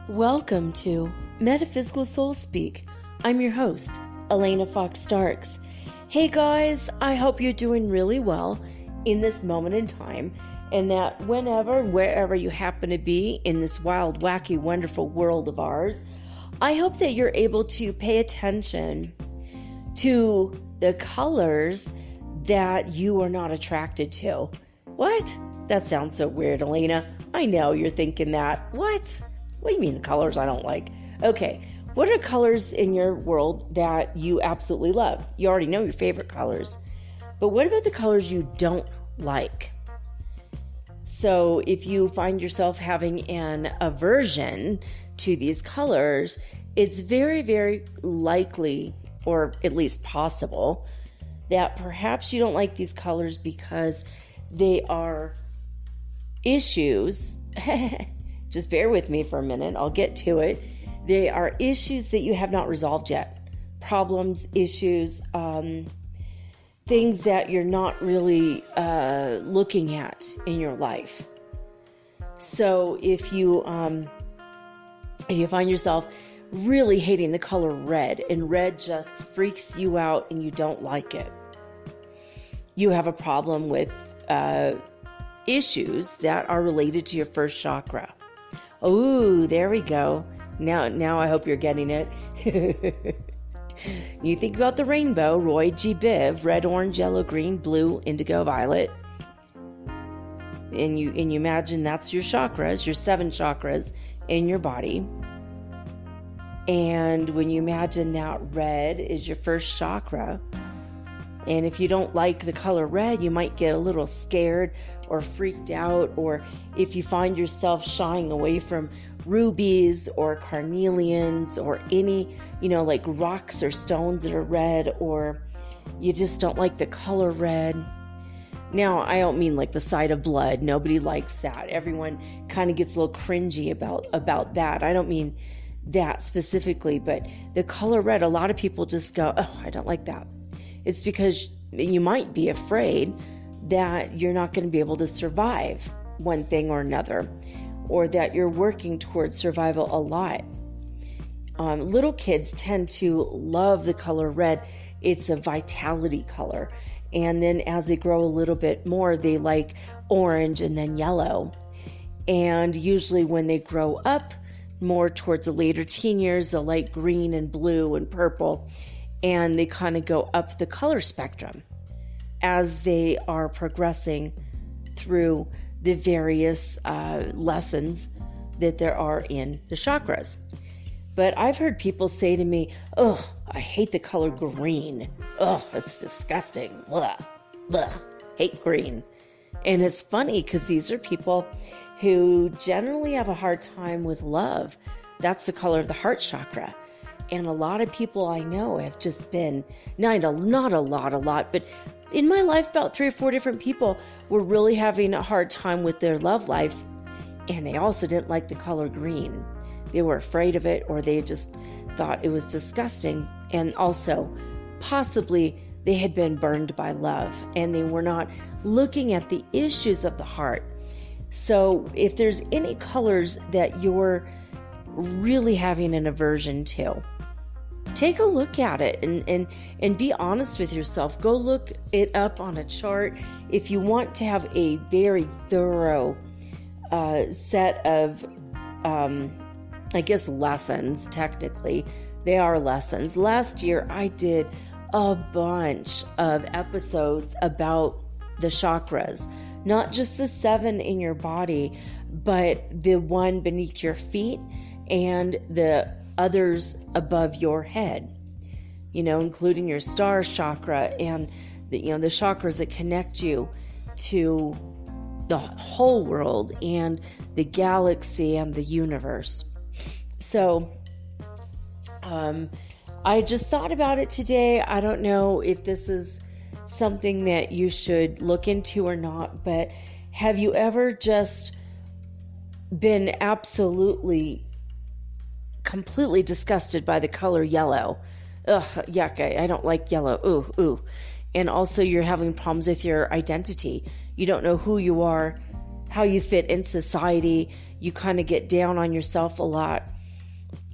Welcome to Metaphysical Soul Speak. I'm your host, Elena Fox Starks. Hey guys, I hope you're doing really well in this moment in time, and that whenever and wherever you happen to be in this wild, wacky, wonderful world of ours, I hope that you're able to pay attention to the colors that you are not attracted to. What? That sounds so weird, Elena. I know you're thinking that. What do you mean the colors I don't like? Okay, what are colors in your world that you absolutely love? You already know your favorite colors. But what about the colors you don't like? So if you find yourself having an aversion to these colors, it's very, very likely, or at least possible, that perhaps you don't like these colors because they are issues. Just bear with me for a minute. I'll get to it. They are issues that you have not resolved yet. Problems, issues, things that you're not really looking at in your life. So if you find yourself really hating the color red, and red just freaks you out and you don't like it, you have a problem with issues that are related to your first chakra. Oh, there we go. Now I hope you're getting it. You think about the rainbow, Roy G. Biv, red, orange, yellow, green, blue, indigo, violet. And you imagine that's your chakras, your 7 chakras in your body. And when you imagine that red is your first chakra, and if you don't like the color red, you might get a little scared or freaked out, or if you find yourself shying away from rubies or carnelians or any, like rocks or stones that are red, or you just don't like the color red. Now, I don't mean like the sight of blood. Nobody likes that. Everyone kind of gets a little cringy about that. I don't mean that specifically, but the color red, a lot of people just go, oh, I don't like that. It's because you might be afraid that you're not going to be able to survive one thing or another, or that you're working towards survival a lot. Little kids tend to love the color red. It's a vitality color. And then as they grow a little bit more, they like orange and then yellow. And usually when they grow up more towards the later teen years, they'll like green and blue and purple. And they kind of go up the color spectrum as they are progressing through the various lessons that there are in the chakras. But I've heard people say to me, oh, I hate the color green. Oh, it's disgusting. Blah, blah, hate green. And it's funny because these are people who generally have a hard time with love. That's the color of the heart chakra. And a lot of people I know have just been, not a lot, but in my life, about 3 or 4 different people were really having a hard time with their love life. And they also didn't like the color green. They were afraid of it, or they just thought it was disgusting. And also, possibly, they had been burned by love, and they were not looking at the issues of the heart. So if there's any colors that you're really having an aversion to, take a look at it and be honest with yourself. Go look it up on a chart. If you want to have a very thorough set of, lessons, technically, they are lessons. Last year, I did a bunch of episodes about the chakras, not just the 7 in your body, but the one beneath your feet and the others above your head, including your star chakra and the chakras that connect you to the whole world and the galaxy and the universe. So, I just thought about it today. I don't know if this is something that you should look into or not, but have you ever just been absolutely, completely disgusted by the color yellow? Ugh, yuck, I don't like yellow. Ooh. And also you're having problems with your identity. You don't know who you are, how you fit in society. You kind of get down on yourself a lot.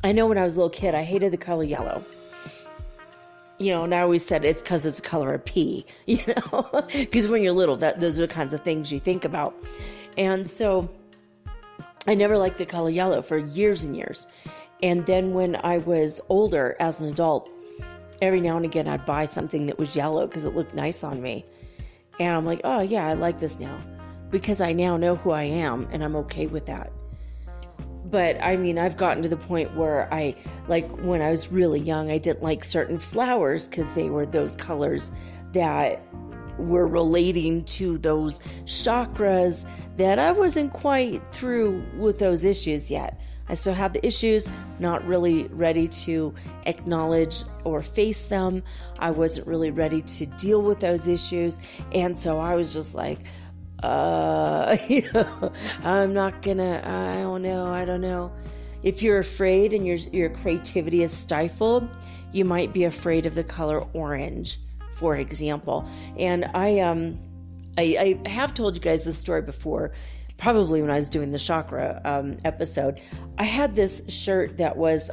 I know when I was a little kid, I hated the color yellow. And I always said it's because it's the color of pee, because when you're little, those are the kinds of things you think about. And so I never liked the color yellow for years and years. And then when I was older as an adult, every now and again I'd buy something that was yellow because it looked nice on me. And I'm like, oh yeah, I like this now because I now know who I am and I'm okay with that. But I mean, I've gotten to the point where when I was really young, I didn't like certain flowers because they were those colors that were relating to those chakras that I wasn't quite through with those issues yet. I still have the issues, not really ready to acknowledge or face them. I wasn't really ready to deal with those issues. And so I was just like, I'm not gonna, I don't know. If you're afraid and your creativity is stifled, you might be afraid of the color orange, for example. And I have told you guys this story before, probably when I was doing the chakra episode. I had this shirt that was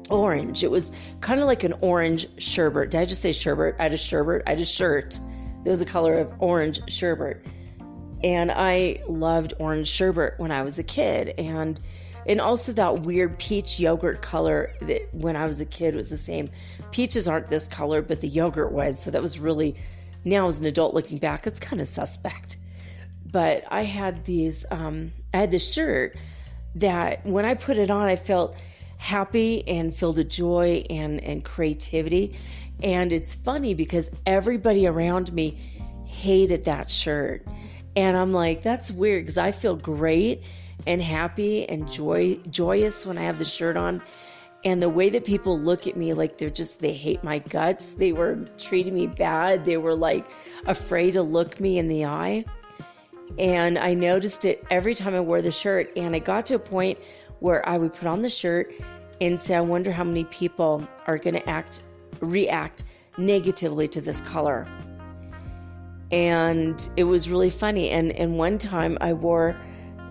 orange. It was kind of like an orange sherbet. Did I just say sherbet? I had a shirt. There was a color of orange sherbet. And I loved orange sherbet when I was a kid. And also that weird peach yogurt color that when I was a kid was the same. Peaches aren't this color, but the yogurt was. So that was really, now as an adult looking back, it's kind of suspect. But I had this shirt that when I put it on, I felt happy and filled with joy and creativity. And it's funny because everybody around me hated that shirt. And I'm like, that's weird because I feel great and happy and joyous when I have the shirt on. And the way that people look at me, like they hate my guts. They were treating me bad. They were like afraid to look me in the eye. And I noticed it every time I wore the shirt. And I got to a point where I would put on the shirt and say, I wonder how many people are going to react negatively to this color. And it was really funny. And one time I wore,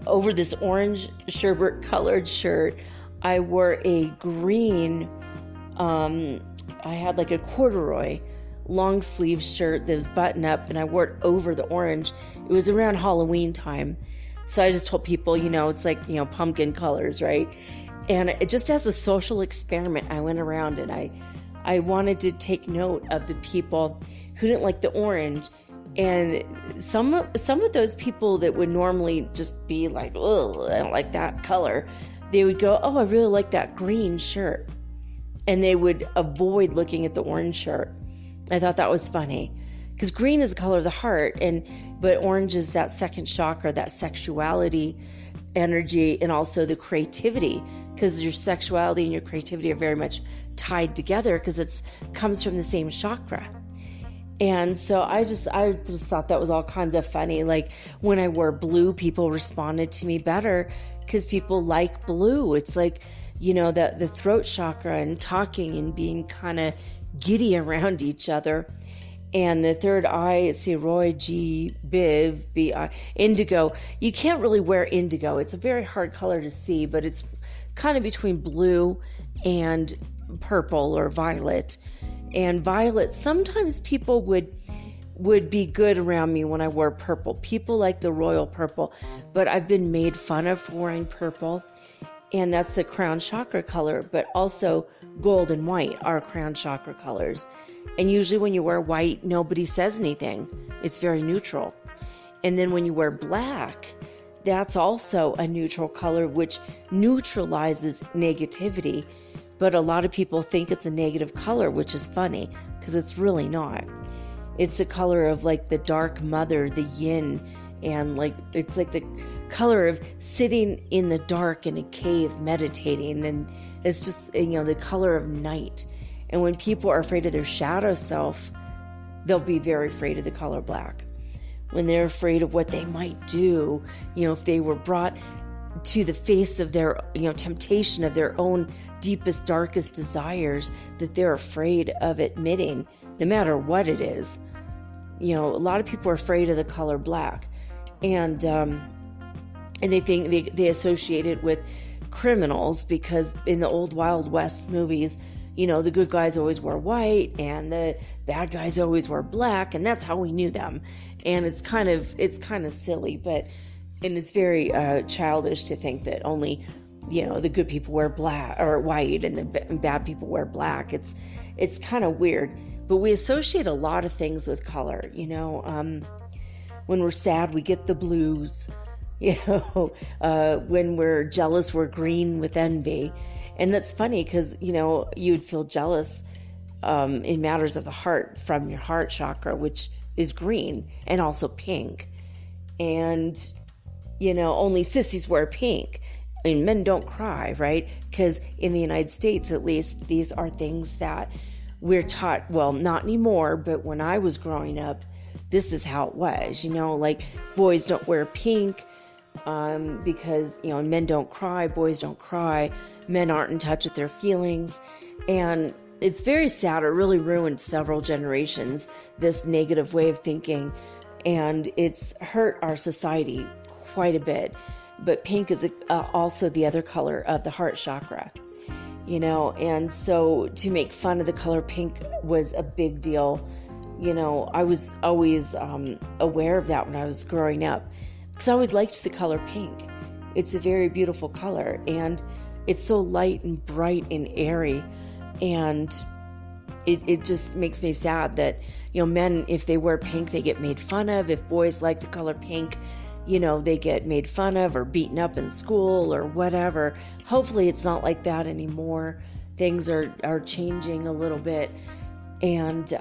over this orange sherbet colored shirt, I wore a green, I had like a corduroy long sleeve shirt that was buttoned up, and I wore it over the orange. It was around Halloween time. So I just told people, it's like, pumpkin colors, right? And it just as a social experiment, I went around and I wanted to take note of the people who didn't like the orange. And some of those people that would normally just be like, oh, I don't like that color, they would go, oh, I really like that green shirt. And they would avoid looking at the orange shirt. I thought that was funny because green is the color of the heart, but orange is that second chakra, that sexuality energy, and also the creativity, because your sexuality and your creativity are very much tied together because it comes from the same chakra. And so I just thought that was all kinds of funny. Like when I wore blue, people responded to me better because people like blue. It's like, the throat chakra and talking and being kind of giddy around each other. And the third eye, Roy, G, Biv, B-I, indigo. You can't really wear indigo. It's a very hard color to see, but it's kind of between blue and purple or violet. And violet, sometimes people would be good around me when I wore purple. People like the royal purple, but I've been made fun of for wearing purple. And that's the crown chakra color, but also gold and white are crown chakra colors. And usually when you wear white, nobody says anything. It's very neutral. And then when you wear black, that's also a neutral color, which neutralizes negativity. But a lot of people think it's a negative color, which is funny because it's really not. It's the color of like the dark mother, the yin, and like it's like the color of sitting in the dark in a cave meditating, and it's just, the color of night. And when people are afraid of their shadow self, they'll be very afraid of the color black. When they're afraid of what they might do, if they were brought to the face of their, temptation of their own deepest, darkest desires that they're afraid of admitting, no matter what it is. A lot of people are afraid of the color black, and they think they associate it with criminals, because in the old Wild West movies, the good guys always wore white and the bad guys always wore black, and that's how we knew them. And it's kind of silly, and it's very childish to think that only, the good people wear black or white and the bad people wear black. It's kind of weird, but we associate a lot of things with color. When we're sad, we get the blues. When we're jealous, we're green with envy. And that's funny because, you'd feel jealous in matters of the heart from your heart chakra, which is green and also pink. And, only sissies wear pink. I mean, men don't cry, right? Because in the United States, at least, these are things that we're taught, well, not anymore, but when I was growing up, this is how it was, like boys don't wear pink because, men don't cry, boys don't cry, men aren't in touch with their feelings. And it's very sad. It really ruined several generations, this negative way of thinking, and it's hurt our society quite a bit. But pink is also the other color of the heart chakra, and so to make fun of the color pink was a big deal. I was always aware of that when I was growing up, because I always liked the color pink. It's a very beautiful color, and it's so light and bright and airy, and it just makes me sad that, men, if they wear pink, they get made fun of. If boys like the color pink, they get made fun of or beaten up in school or whatever. Hopefully it's not like that anymore. Things are changing a little bit, and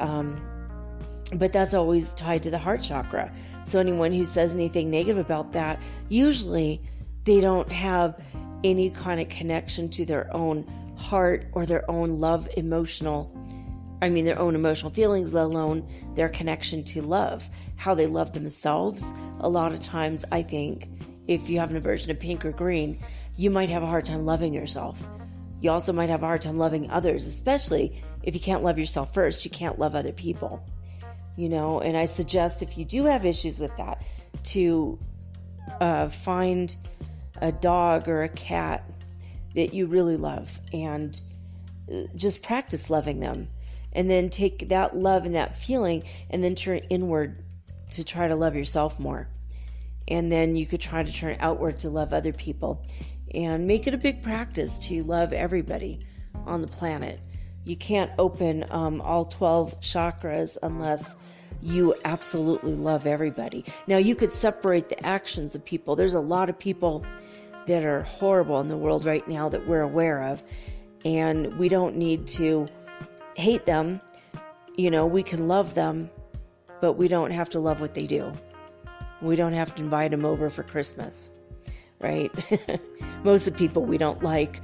but that's always tied to the heart chakra. So anyone who says anything negative about that, usually they don't have any kind of connection to their own heart or their own their own emotional feelings, let alone their connection to love, how they love themselves. A lot of times, I think, if you have an aversion to pink or green, you might have a hard time loving yourself. You also might have a hard time loving others, especially if you can't love yourself first, you can't love other people. And I suggest, if you do have issues with that, to find a dog or a cat that you really love and just practice loving them, and then take that love and that feeling and then turn inward to try to love yourself more. And then you could try to turn outward to love other people, and make it a big practice to love everybody on the planet. You can't open all 12 chakras unless you absolutely love everybody. Now, you could separate the actions of people. There's a lot of people that are horrible in the world right now that we're aware of, and we don't need to hate them. We can love them, but we don't have to love what they do. We don't have to invite them over for Christmas, right? Most of the people we don't like,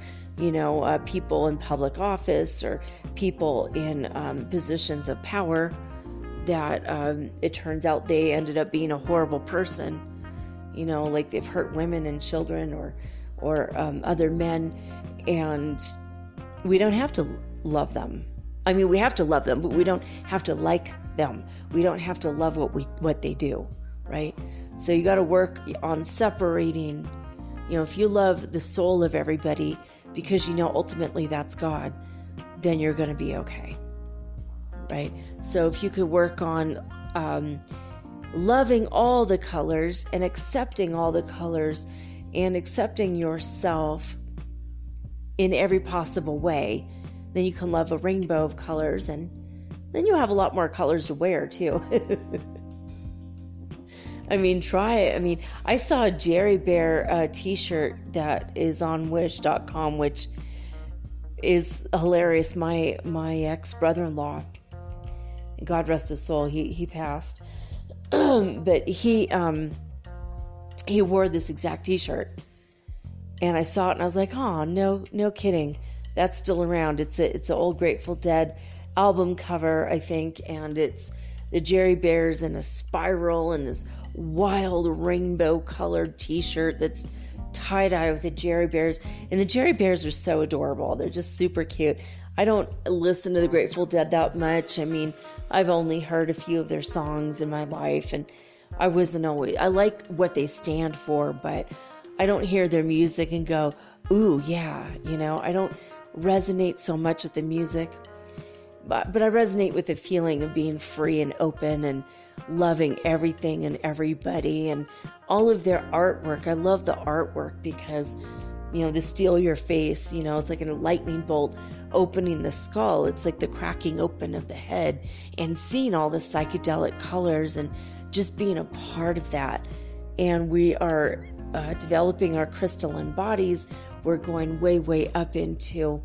people in public office or people in positions of power that it turns out they ended up being a horrible person, like they've hurt women and children or other men, and we don't have to love them. I mean, we have to love them, but we don't have to like them. We don't have to love what they do, right? So you got to work on separating. If you love the soul of everybody because ultimately that's God, then you're going to be okay, right? So if you could work on loving all the colors and accepting all the colors and accepting yourself in every possible way, then you can love a rainbow of colors, and then you'll have a lot more colors to wear too. I mean, try it. I mean, I saw a Jerry Bear t-shirt that is on wish.com, which is hilarious. My ex-brother-in-law, God rest his soul, he passed. But he wore this exact t-shirt. And I saw it and I was like, oh, no kidding. That's still around. It's an old Grateful Dead album cover, I think, and it's the Jerry Bears in a spiral and this wild rainbow colored t-shirt that's tie-dye with the Jerry Bears. And the Jerry Bears are so adorable. They're just super cute. I don't listen to the Grateful Dead that much. I mean, I've only heard a few of their songs in my life, and I like what they stand for, but I don't hear their music and go, ooh, yeah, I don't resonate so much with the music. But I resonate with the feeling of being free and open and loving everything and everybody and all of their artwork. I love the artwork because, the Steal Your Face, it's like a lightning bolt opening the skull. It's like the cracking open of the head and seeing all the psychedelic colors and just being a part of that. And we are developing our crystalline bodies. We're going way, way up into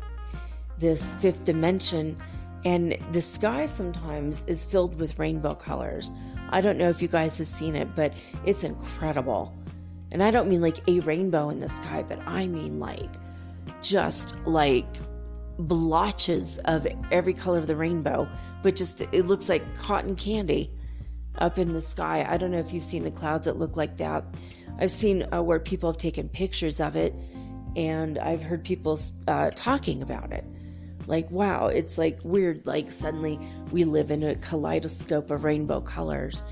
this fifth dimension. And the sky sometimes is filled with rainbow colors. I don't know if you guys have seen it, but it's incredible. And I don't mean like a rainbow in the sky, but I mean like just like blotches of every color of the rainbow, but just it looks like cotton candy up in the sky. I don't know if you've seen the clouds that look like that. I've seen where people have taken pictures of it, and I've heard people talking about it. Like, wow, it's like weird, like suddenly we live in a kaleidoscope of rainbow colors.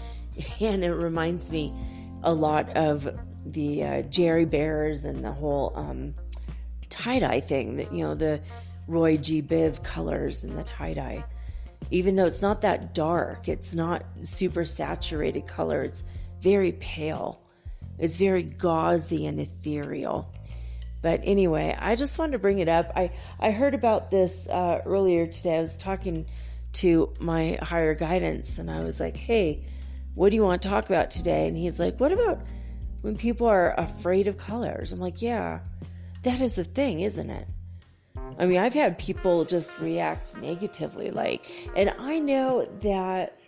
And it reminds me a lot of the Jerry Bears and the whole tie-dye thing, that the Roy G. Biv colors and the tie-dye. Even though it's not that dark, it's not super saturated color, it's very pale. It's very gauzy and ethereal. But anyway, I just wanted to bring it up. I heard about this earlier today. I was talking to my higher guidance, and I was like, hey, what do you want to talk about today? And he's like, what about when people are afraid of colors? I'm like, yeah, that is a thing, isn't it? I mean, I've had people just react negatively, and I know that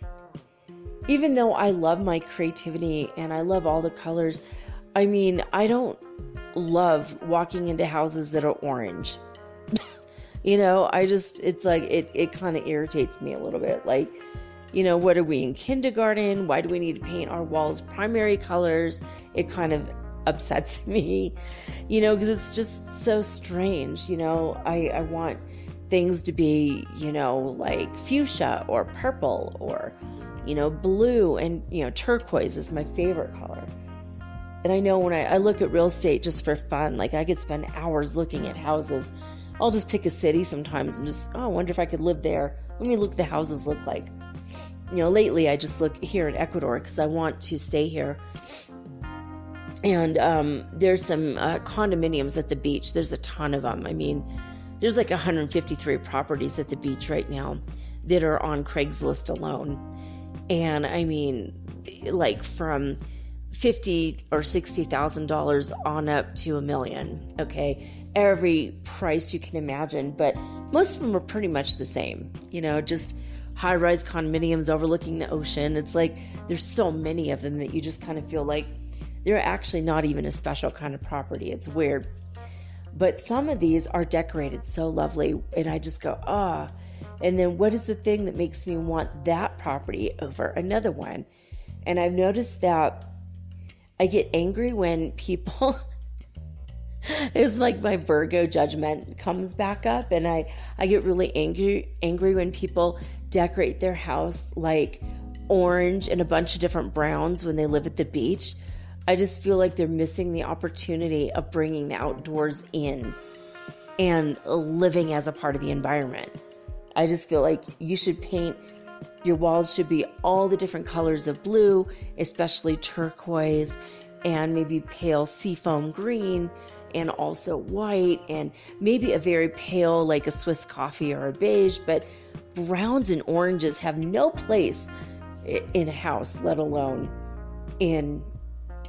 even though I love my creativity and I love all the colors, I mean, I don't love walking into houses that are orange. It's like, it kind of irritates me a little bit. Like, what are we in kindergarten? Why do we need to paint our walls primary colors? It kind of upsets me, because it's just so strange. I want things to be, like fuchsia or purple or, blue, and, turquoise is my favorite color. And I know when I look at real estate just for fun, like I could spend hours looking at houses. I'll just pick a city sometimes and just, I wonder if I could live there. Let me look what the houses look like. Lately I just look here in Ecuador because I want to stay here. And there's some condominiums at the beach. There's a ton of them. I mean, there's like 153 properties at the beach right now that are on Craigslist alone. And I mean, like from $50,000 or $60,000 on up to $1 million. Okay, every price you can imagine, but most of them are pretty much the same. Just high-rise condominiums overlooking the ocean. It's like there's so many of them that you just kind of feel like they're actually not even a special kind of property. It's weird, but some of these are decorated so lovely, and I just go, ah. And then what is the thing that makes me want that property over another one? And I've noticed that I get angry when people, it's like my Virgo judgment comes back up, and I get really angry when people decorate their house like orange and a bunch of different browns when they live at the beach. I just feel like they're missing the opportunity of bringing the outdoors in and living as a part of the environment. I just feel like you should paint, your walls should be all the different colors of blue, especially turquoise, and maybe pale seafoam green, and also white, and maybe a very pale, like a Swiss coffee or a beige, but browns and oranges have no place in a house, let alone in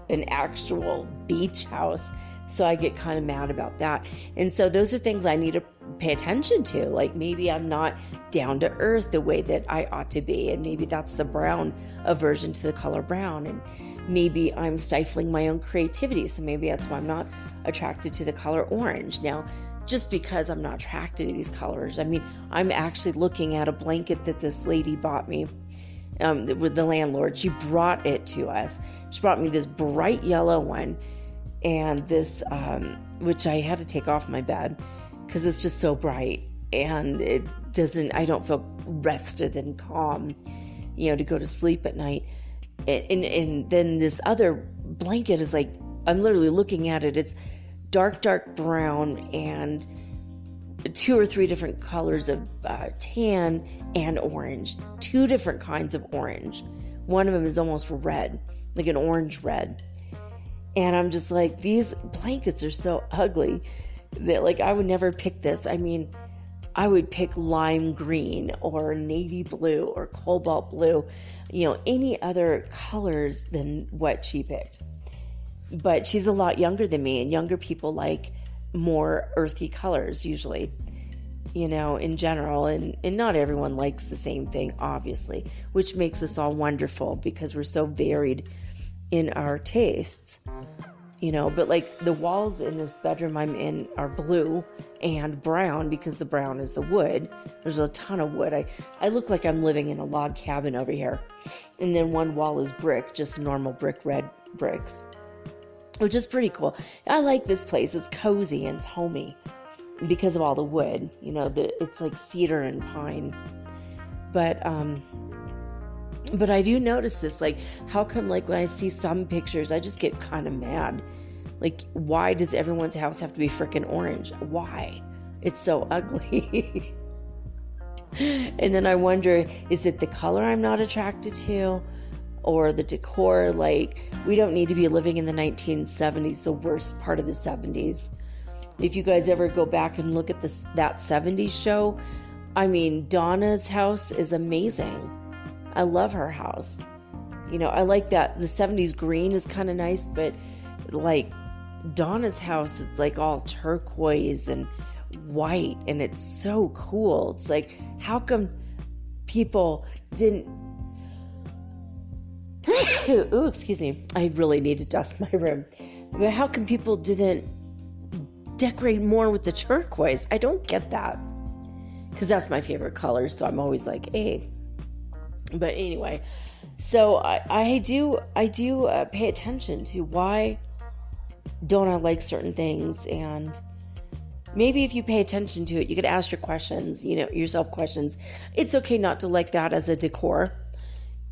an actual beach house. So I get kind of mad about that. And so those are things I need to pay attention to. Like maybe I'm not down to earth the way that I ought to be. And maybe that's the brown aversion to the color brown. And maybe I'm stifling my own creativity. So maybe that's why I'm not attracted to the color orange. Now, just because I'm not attracted to these colors, I mean, I'm actually looking at a blanket that this lady bought me with the landlord. She brought it to us. She brought me this bright yellow one and this, which I had to take off my bed because it's just so bright and I don't feel rested and calm, to go to sleep at night. And then this other blanket is like, I'm literally looking at it. It's dark brown and 2 or 3 different colors of tan and orange. 2 different kinds of orange. One of them is almost red, like an orange red. And I'm just like, these blankets are so ugly that like I would never pick this. I mean, I would pick lime green or navy blue or cobalt blue, any other colors than what she picked. But she's a lot younger than me, and younger people like more earthy colors usually, in general. And not everyone likes the same thing, obviously, which makes us all wonderful because we're so varied in our tastes, But like the walls in this bedroom I'm in are blue and brown because the brown is the wood. There's a ton of wood. I look like I'm living in a log cabin over here. And then one wall is brick, just normal red bricks, which is pretty cool. I like this place. It's cozy and it's homey because of all the wood. It's like cedar and pine. But I do notice this, like, how come, like, when I see some pictures, I just get kind of mad. Like, why does everyone's house have to be freaking orange? Why? It's so ugly. And then I wonder, is it the color I'm not attracted to? Or the decor? Like, we don't need to be living in the 1970s, the worst part of the 70s. If you guys ever go back and look at that 70s show, I mean, Donna's house is amazing. I love her house. I like that. The 70s green is kind of nice, but like Donna's house, it's like all turquoise and white, and it's so cool. It's like, how come people didn't... Ooh, excuse me. I really need to dust my room. But how come people didn't decorate more with the turquoise? I don't get that. Because that's my favorite color, so I'm always like, hey. But anyway, so I do pay attention to why don't I like certain things, and maybe if you pay attention to it, you could ask yourself questions. It's okay not to like that as a decor,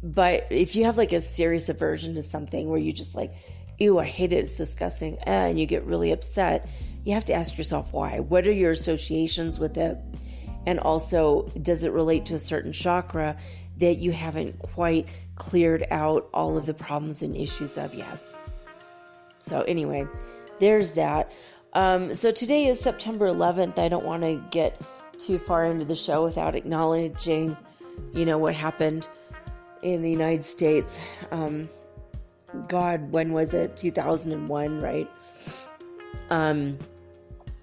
but if you have like a serious aversion to something where you just like, ew, I hate it, it's disgusting, and you get really upset, you have to ask yourself why. What are your associations with it? And also, does it relate to a certain chakra that you haven't quite cleared out all of the problems and issues of yet? So anyway, there's that. So today is September 11th. I don't want to get too far into the show without acknowledging, what happened in the United States. God, when was it? 2001, right?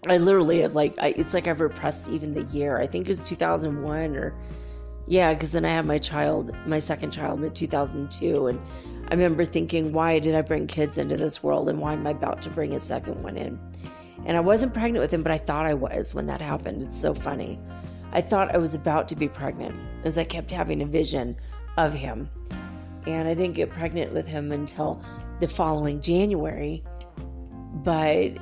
I literally have it's like I've repressed even the year. I think it was 2001 because then I had my second child in 2002. And I remember thinking, why did I bring kids into this world, and why am I about to bring a second one in? And I wasn't pregnant with him, but I thought I was when that happened. It's so funny. I thought I was about to be pregnant as I kept having a vision of him. And I didn't get pregnant with him until the following January. But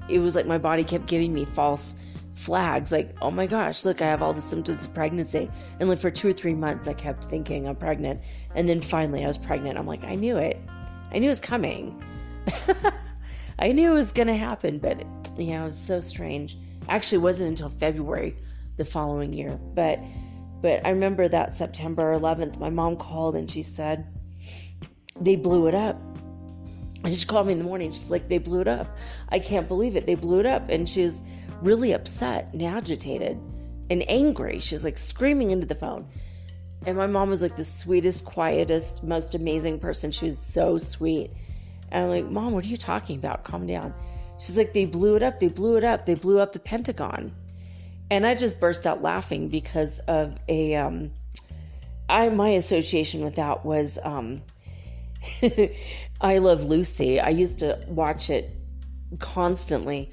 it was like my body kept giving me false flags, like, oh my gosh, look, I have all the symptoms of pregnancy. And like for 2 or 3 months, I kept thinking I'm pregnant. And then finally I was pregnant. I'm like, I knew it. I knew it was coming. I knew it was going to happen, but it was so strange. Actually, it wasn't until February the following year. But I remember that September 11th, my mom called and she said, they blew it up. And she called me in the morning. She's like, they blew it up. I can't believe it. They blew it up. And she was really upset and agitated and angry. She was like screaming into the phone. And my mom was like the sweetest, quietest, most amazing person. She was so sweet. And I'm like, Mom, what are you talking about? Calm down. She's like, they blew it up. They blew it up. They blew up the Pentagon. And I just burst out laughing because of my association with that was, I Love Lucy. I used to watch it constantly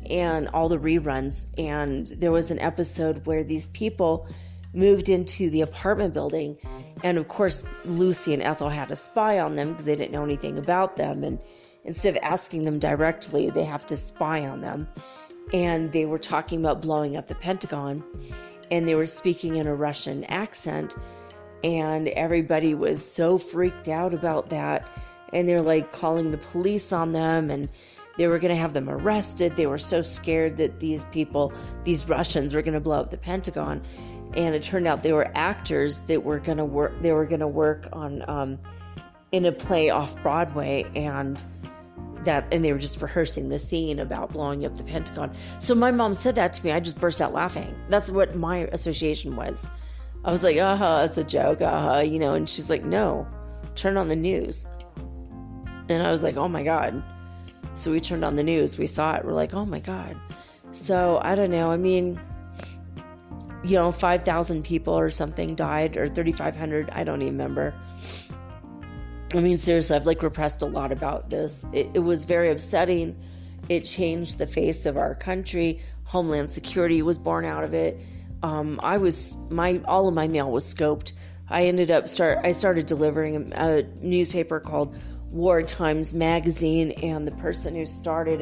and all the reruns. And there was an episode where these people moved into the apartment building. And of course, Lucy and Ethel had a spy on them because they didn't know anything about them. And instead of asking them directly, they have to spy on them. And they were talking about blowing up the Pentagon. And they were speaking in a Russian accent. And everybody was so freaked out about that. And they're like calling the police on them. And they were going to have them arrested. They were so scared that these Russians were going to blow up the Pentagon. And it turned out they were actors that were going to work. They were going to work on in a play off Broadway, and they were just rehearsing the scene about blowing up the Pentagon. So my mom said that to me. I just burst out laughing. That's what my association was. I was like, it's a joke, And she's like, no, turn on the news. And I was like, oh my God. So we turned on the news. We saw it. We're like, oh my God. So I don't know. I mean, 5,000 people or something died, or 3,500. I don't even remember. I mean, seriously, I've repressed a lot about this. It was very upsetting. It changed the face of our country. Homeland Security was born out of it. All of my mail was scoped. I started delivering a newspaper called War Times Magazine, and the person who started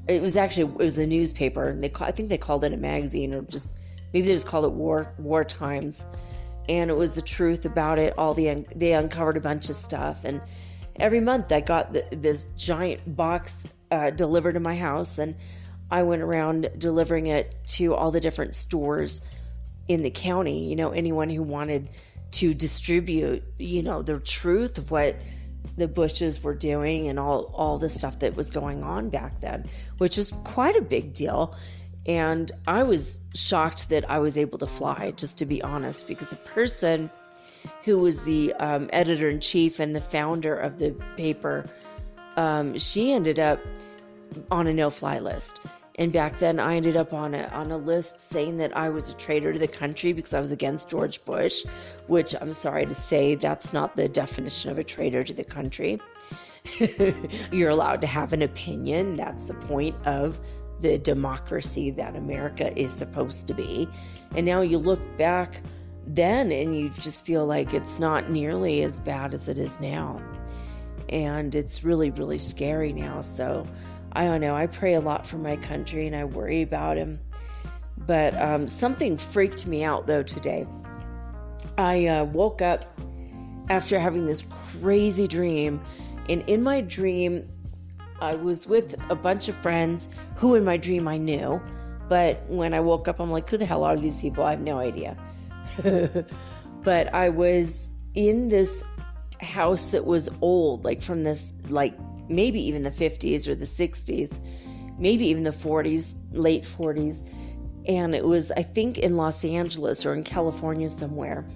it was a newspaper, and I think they called it a magazine, or just maybe they just called it War Times. And it was the truth about it. They uncovered a bunch of stuff. And every month I got this giant box delivered to my house. And I went around delivering it to all the different stores in the county. Anyone who wanted to distribute, the truth of what the Bushes were doing and all the stuff that was going on back then, which was quite a big deal. And I was shocked that I was able to fly, just to be honest, because the person who was the editor-in-chief and the founder of the paper, she ended up on a no-fly list. And back then, I ended up on a list saying that I was a traitor to the country because I was against George Bush, which I'm sorry to say, that's not the definition of a traitor to the country. You're allowed to have an opinion. That's the point of the democracy that America is supposed to be. And now you look back then and you just feel like it's not nearly as bad as it is now. And it's really, really scary now. So I don't know. I pray a lot for my country and I worry about him. But something freaked me out though today. I woke up after having this crazy dream. And in my dream, I was with a bunch of friends who in my dream I knew. But when I woke up, I'm like, who the hell are these people? I have no idea. But I was in this house that was old, from this, maybe even the 50s or the 60s, maybe even the 40s, late 40s. And it was, I think, in Los Angeles or in California somewhere.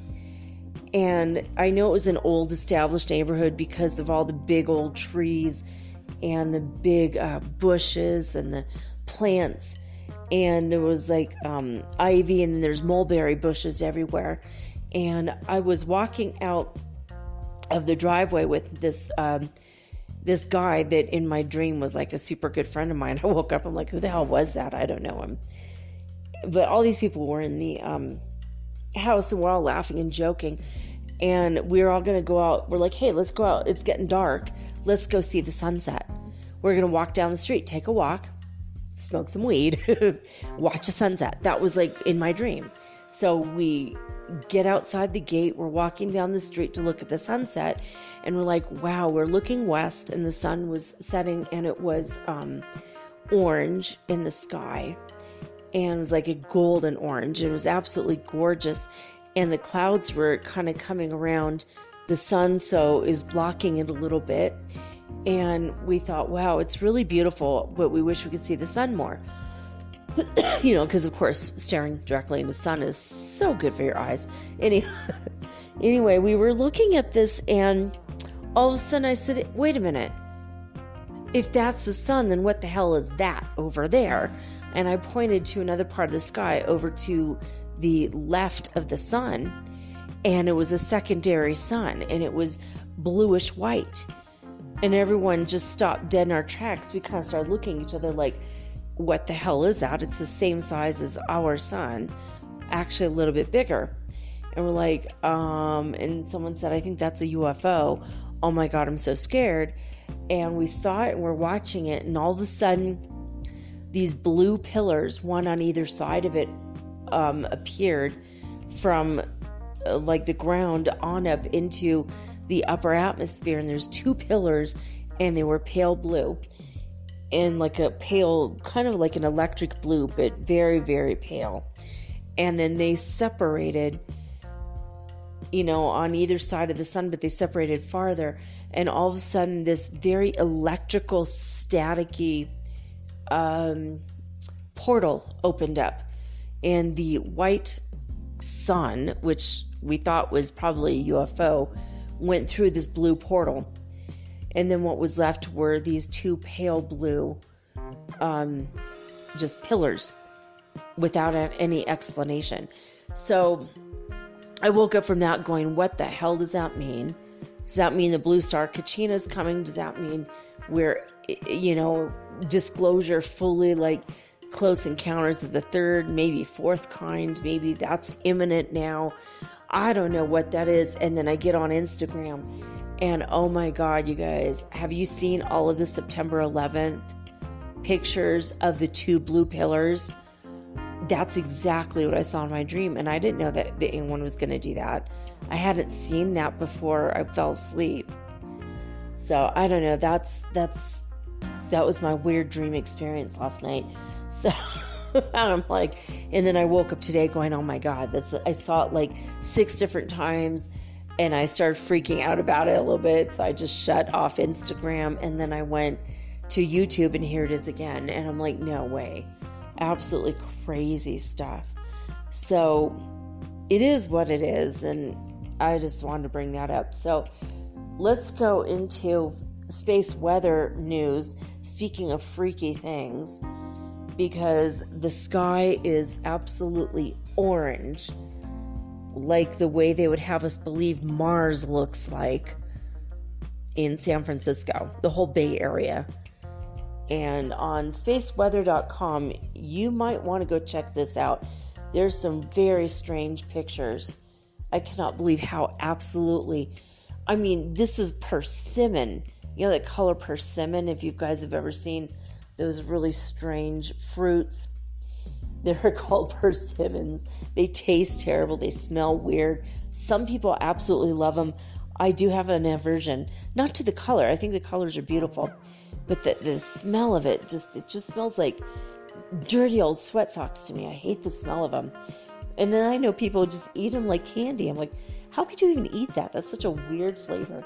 And I know it was an old established neighborhood because of all the big old trees and the big bushes and the plants. And there was ivy, and there's mulberry bushes everywhere. And I was walking out of the driveway with this guy that in my dream was a super good friend of mine. I woke up, I'm like, who the hell was that? I don't know him. But all these people were in the house, and we're all laughing and joking. And we were all going to go out. We're like, hey, let's go out. It's getting dark. Let's go see the sunset. We're going to walk down the street, take a walk, smoke some weed, watch the sunset. That was in my dream. So we get outside the gate. We're walking down the street to look at the sunset. And we're like, wow, we're looking west, and the sun was setting, and it was orange in the sky. And it was like a golden orange. And it was absolutely gorgeous. And the clouds were kind of coming around the sun, so it was blocking it a little bit. And we thought, wow, it's really beautiful, but we wish we could see the sun more. Because of course staring directly into the sun is so good for your eyes. Anyway, we were looking at this, and all of a sudden I said, wait a minute, if that's the sun, then what the hell is that over there? And I pointed to another part of the sky over to the left of the sun, and it was a secondary sun, and it was bluish white. And everyone just stopped dead in our tracks. We kind of started looking at each other like, what the hell is that? It's the same size as our sun, actually a little bit bigger. And we're like, and someone said, I think that's a UFO. Oh my God, I'm so scared. And we saw it, and we're watching it, and all of a sudden these blue pillars, one on either side of it, appeared from like the ground on up into the upper atmosphere. And there's two pillars, and they were pale blue, and like a pale, kind of like an electric blue, but very, very pale. And then they separated, on either side of the sun, but they separated farther. And all of a sudden, this very electrical, staticky portal opened up. And the white sun, which we thought was probably a UFO, went through this blue portal. And then what was left were these two pale blue, just pillars without any explanation. So I woke up from that going, what the hell does that mean? Does that mean the blue star Kachina's coming? Does that mean we're, disclosure fully, like Close Encounters of the third, maybe fourth kind, maybe that's imminent now? I don't know what that is. And then I get on Instagram, and oh my God, you guys, have you seen all of the September 11th pictures of the two blue pillars? That's exactly what I saw in my dream. And I didn't know that anyone was going to do that. I hadn't seen that before I fell asleep. So I don't know. That was my weird dream experience last night. So I'm like, and then I woke up today going, oh my God, I saw it like 6 different times, and I started freaking out about it a little bit. So I just shut off Instagram, and then I went to YouTube, and here it is again. And I'm like, no way. Absolutely crazy stuff. So it is what it is, and I just wanted to bring that up. So let's go into space weather news. Speaking of freaky things, because the sky is absolutely orange, like the way they would have us believe Mars looks like in San Francisco, the whole Bay Area. And on spaceweather.com, you might want to go check this out. There's some very strange pictures. I cannot believe how this is persimmon. You know that color persimmon, if you guys have ever seen those really strange fruits. They're called persimmons. They taste terrible. They smell weird. Some people absolutely love them. I do have an aversion, not to the color. I think the colors are beautiful, but the smell of it just smells like dirty old sweat socks to me. I hate the smell of them. And then I know people just eat them like candy. I'm like, how could you even eat that? That's such a weird flavor.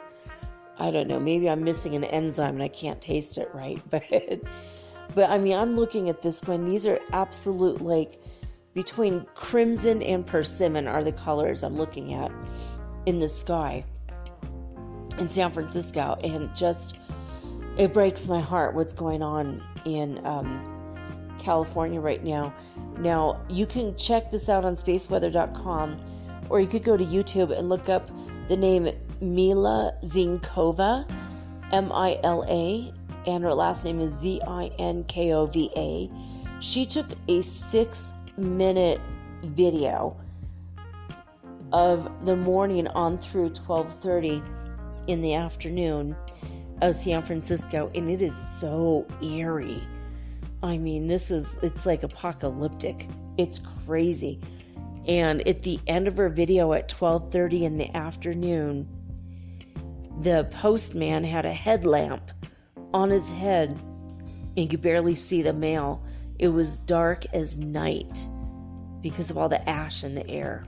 I don't know. Maybe I'm missing an enzyme and I can't taste it right. But I'm looking at this one. These are absolute, like, between crimson and persimmon are the colors I'm looking at in the sky in San Francisco. And it breaks my heart what's going on in California right now. Now, you can check this out on spaceweather.com, or you could go to YouTube and look up the name Mila Zinkova, Mila, and her last name is Zinkova. She took a 6-minute video of the morning on through 12:30 in the afternoon of San Francisco, and it is so eerie. It's like apocalyptic. It's crazy. And at the end of her video at 12:30 in the afternoon, the postman had a headlamp on his head, and you could barely see the mail. It was dark as night because of all the ash in the air.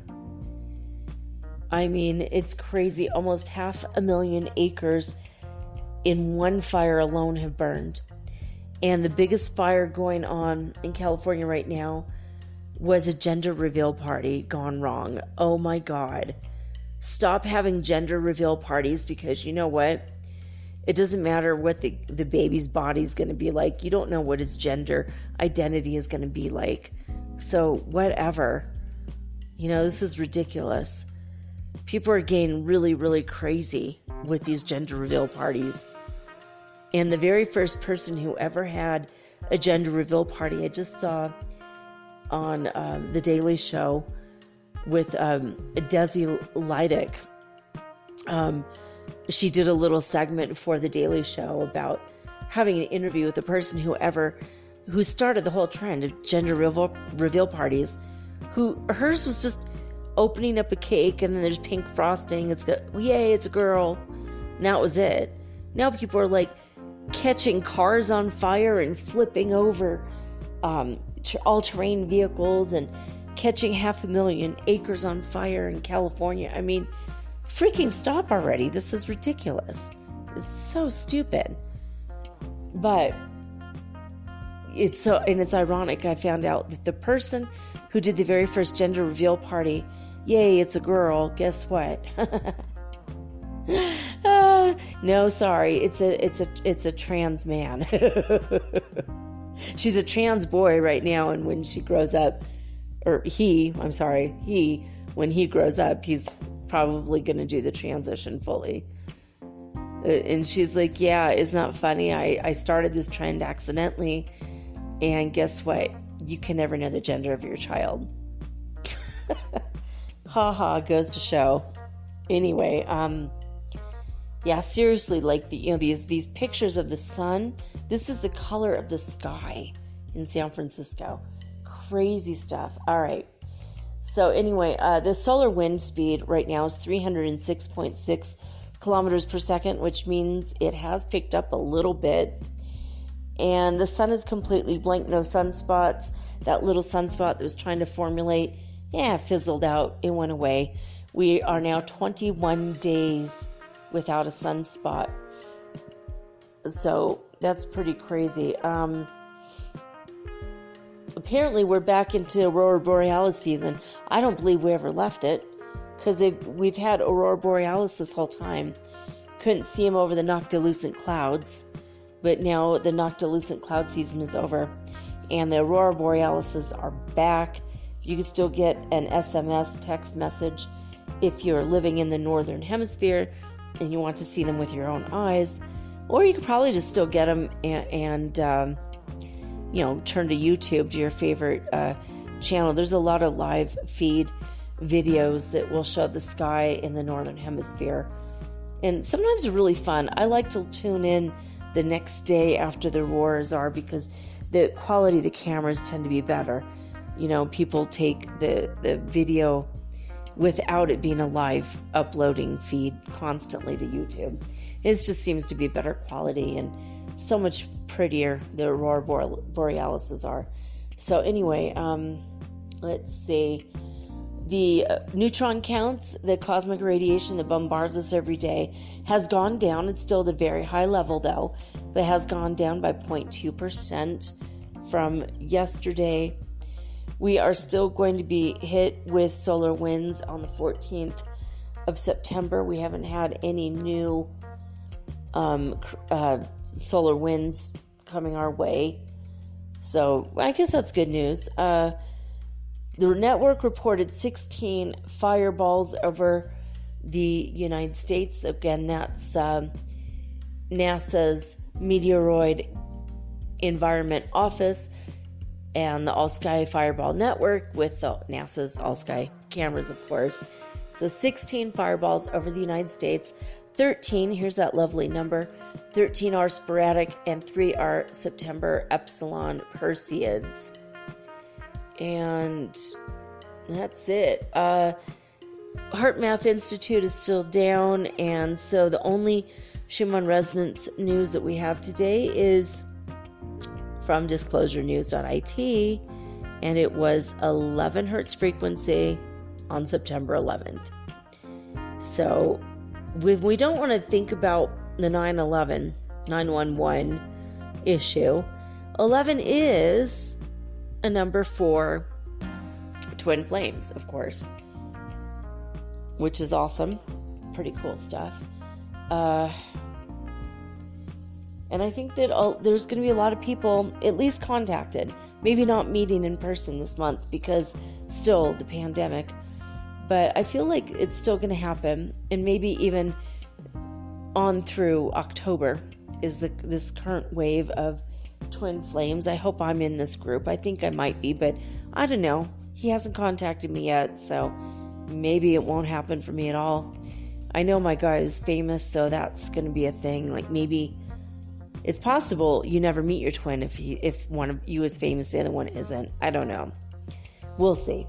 It's crazy. Almost 500,000 acres in one fire alone have burned. And the biggest fire going on in California right now was a gender reveal party gone wrong. Oh my God. Stop having gender reveal parties, because you know what? It doesn't matter what the baby's body's going to be like. You don't know what his gender identity is going to be like. So whatever. This is ridiculous. People are getting really, really crazy with these gender reveal parties. And the very first person who ever had a gender reveal party, I just saw on The Daily Show with Desi Lydic. She did a little segment for The Daily Show about having an interview with the person who started the whole trend of gender reveal parties, hers was just opening up a cake and then there's pink frosting. Yay, it's a girl. And that was it. Now people are like catching cars on fire and flipping over all-terrain vehicles and catching 500,000 acres on fire in California. I mean, freaking stop already. This is ridiculous. It's so stupid. But it's ironic. I found out that the person who did the very first gender reveal party, yay, it's a girl. Guess what? No, sorry. It's a trans man. She's a trans boy right now, and when she grows up, when he grows up, he's probably going to do the transition fully. And she's like, yeah, it's not funny. I started this trend accidentally, and guess what? You can never know the gender of your child. Ha, goes to show. Anyway, yeah, seriously, like these pictures of the sun. This is the color of the sky in San Francisco. Crazy stuff. All right. So anyway, the solar wind speed right now is 306.6 kilometers per second, which means it has picked up a little bit. And the sun is completely blank, no sunspots. That little sunspot that was trying to formulate, fizzled out. It went away. We are now 21 days without a sunspot. So that's pretty crazy. Apparently we're back into Aurora Borealis season. I don't believe we ever left it, because we've had Aurora Borealis this whole time. Couldn't see them over the noctilucent clouds, but now the noctilucent cloud season is over, and the Aurora Borealises are back. You can still get an SMS text message if you're living in the northern hemisphere and you want to see them with your own eyes, or you could probably just still get them and turn to YouTube, to your favorite channel. There's a lot of live feed videos that will show the sky in the northern hemisphere, and sometimes it's really fun. I like to tune in the next day after the auroras are, because the quality of the cameras tend to be better. People take the video without it being a live uploading feed constantly to YouTube. It just seems to be better quality and so much prettier the Aurora Borealises are. So anyway, let's see. The neutron counts, the cosmic radiation that bombards us every day, has gone down. It's still at a very high level though, but has gone down by 0.2% from yesterday. We are still going to be hit with solar winds on the 14th of September. We haven't had any new solar winds coming our way. So I guess that's good news. The network reported 16 fireballs over the United States. Again, that's NASA's Meteoroid Environment Office and the All-Sky Fireball Network with NASA's All-Sky cameras, of course. So 16 fireballs over the United States. 13, here's that lovely number, 13 are sporadic and 3 are September Epsilon Perseids. And that's it. HeartMath Institute is still down, and so the only Schumann resonance news that we have today is from disclosurenews.it, and it was 11 hertz frequency on September 11th. So we don't want to think about the 911 issue. 11 is a number for twin flames, of course, which is awesome. Pretty cool stuff. And I think that there's going to be a lot of people at least contacted. Maybe not meeting in person this month because still the pandemic. But I feel like it's still going to happen. And maybe even on through October is this current wave of twin flames. I hope I'm in this group. I think I might be, but I don't know. He hasn't contacted me yet, so maybe it won't happen for me at all. I know my guy is famous, so that's going to be a thing. Like maybe it's possible you never meet your twin if one of you is famous, the other one isn't. I don't know. We'll see.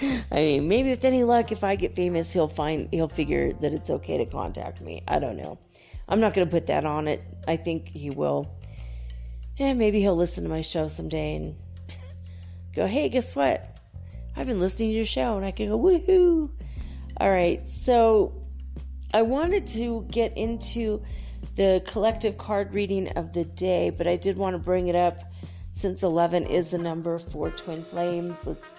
I mean, maybe with any luck, if I get famous, he'll figure that it's okay to contact me. I don't know. I'm not going to put that on it. I think he will. And maybe he'll listen to my show someday and go, hey, guess what? I've been listening to your show. And I can go, woohoo. All right. So I wanted to get into the collective card reading of the day, but I did want to bring it up since 11 is the number for twin flames. Let's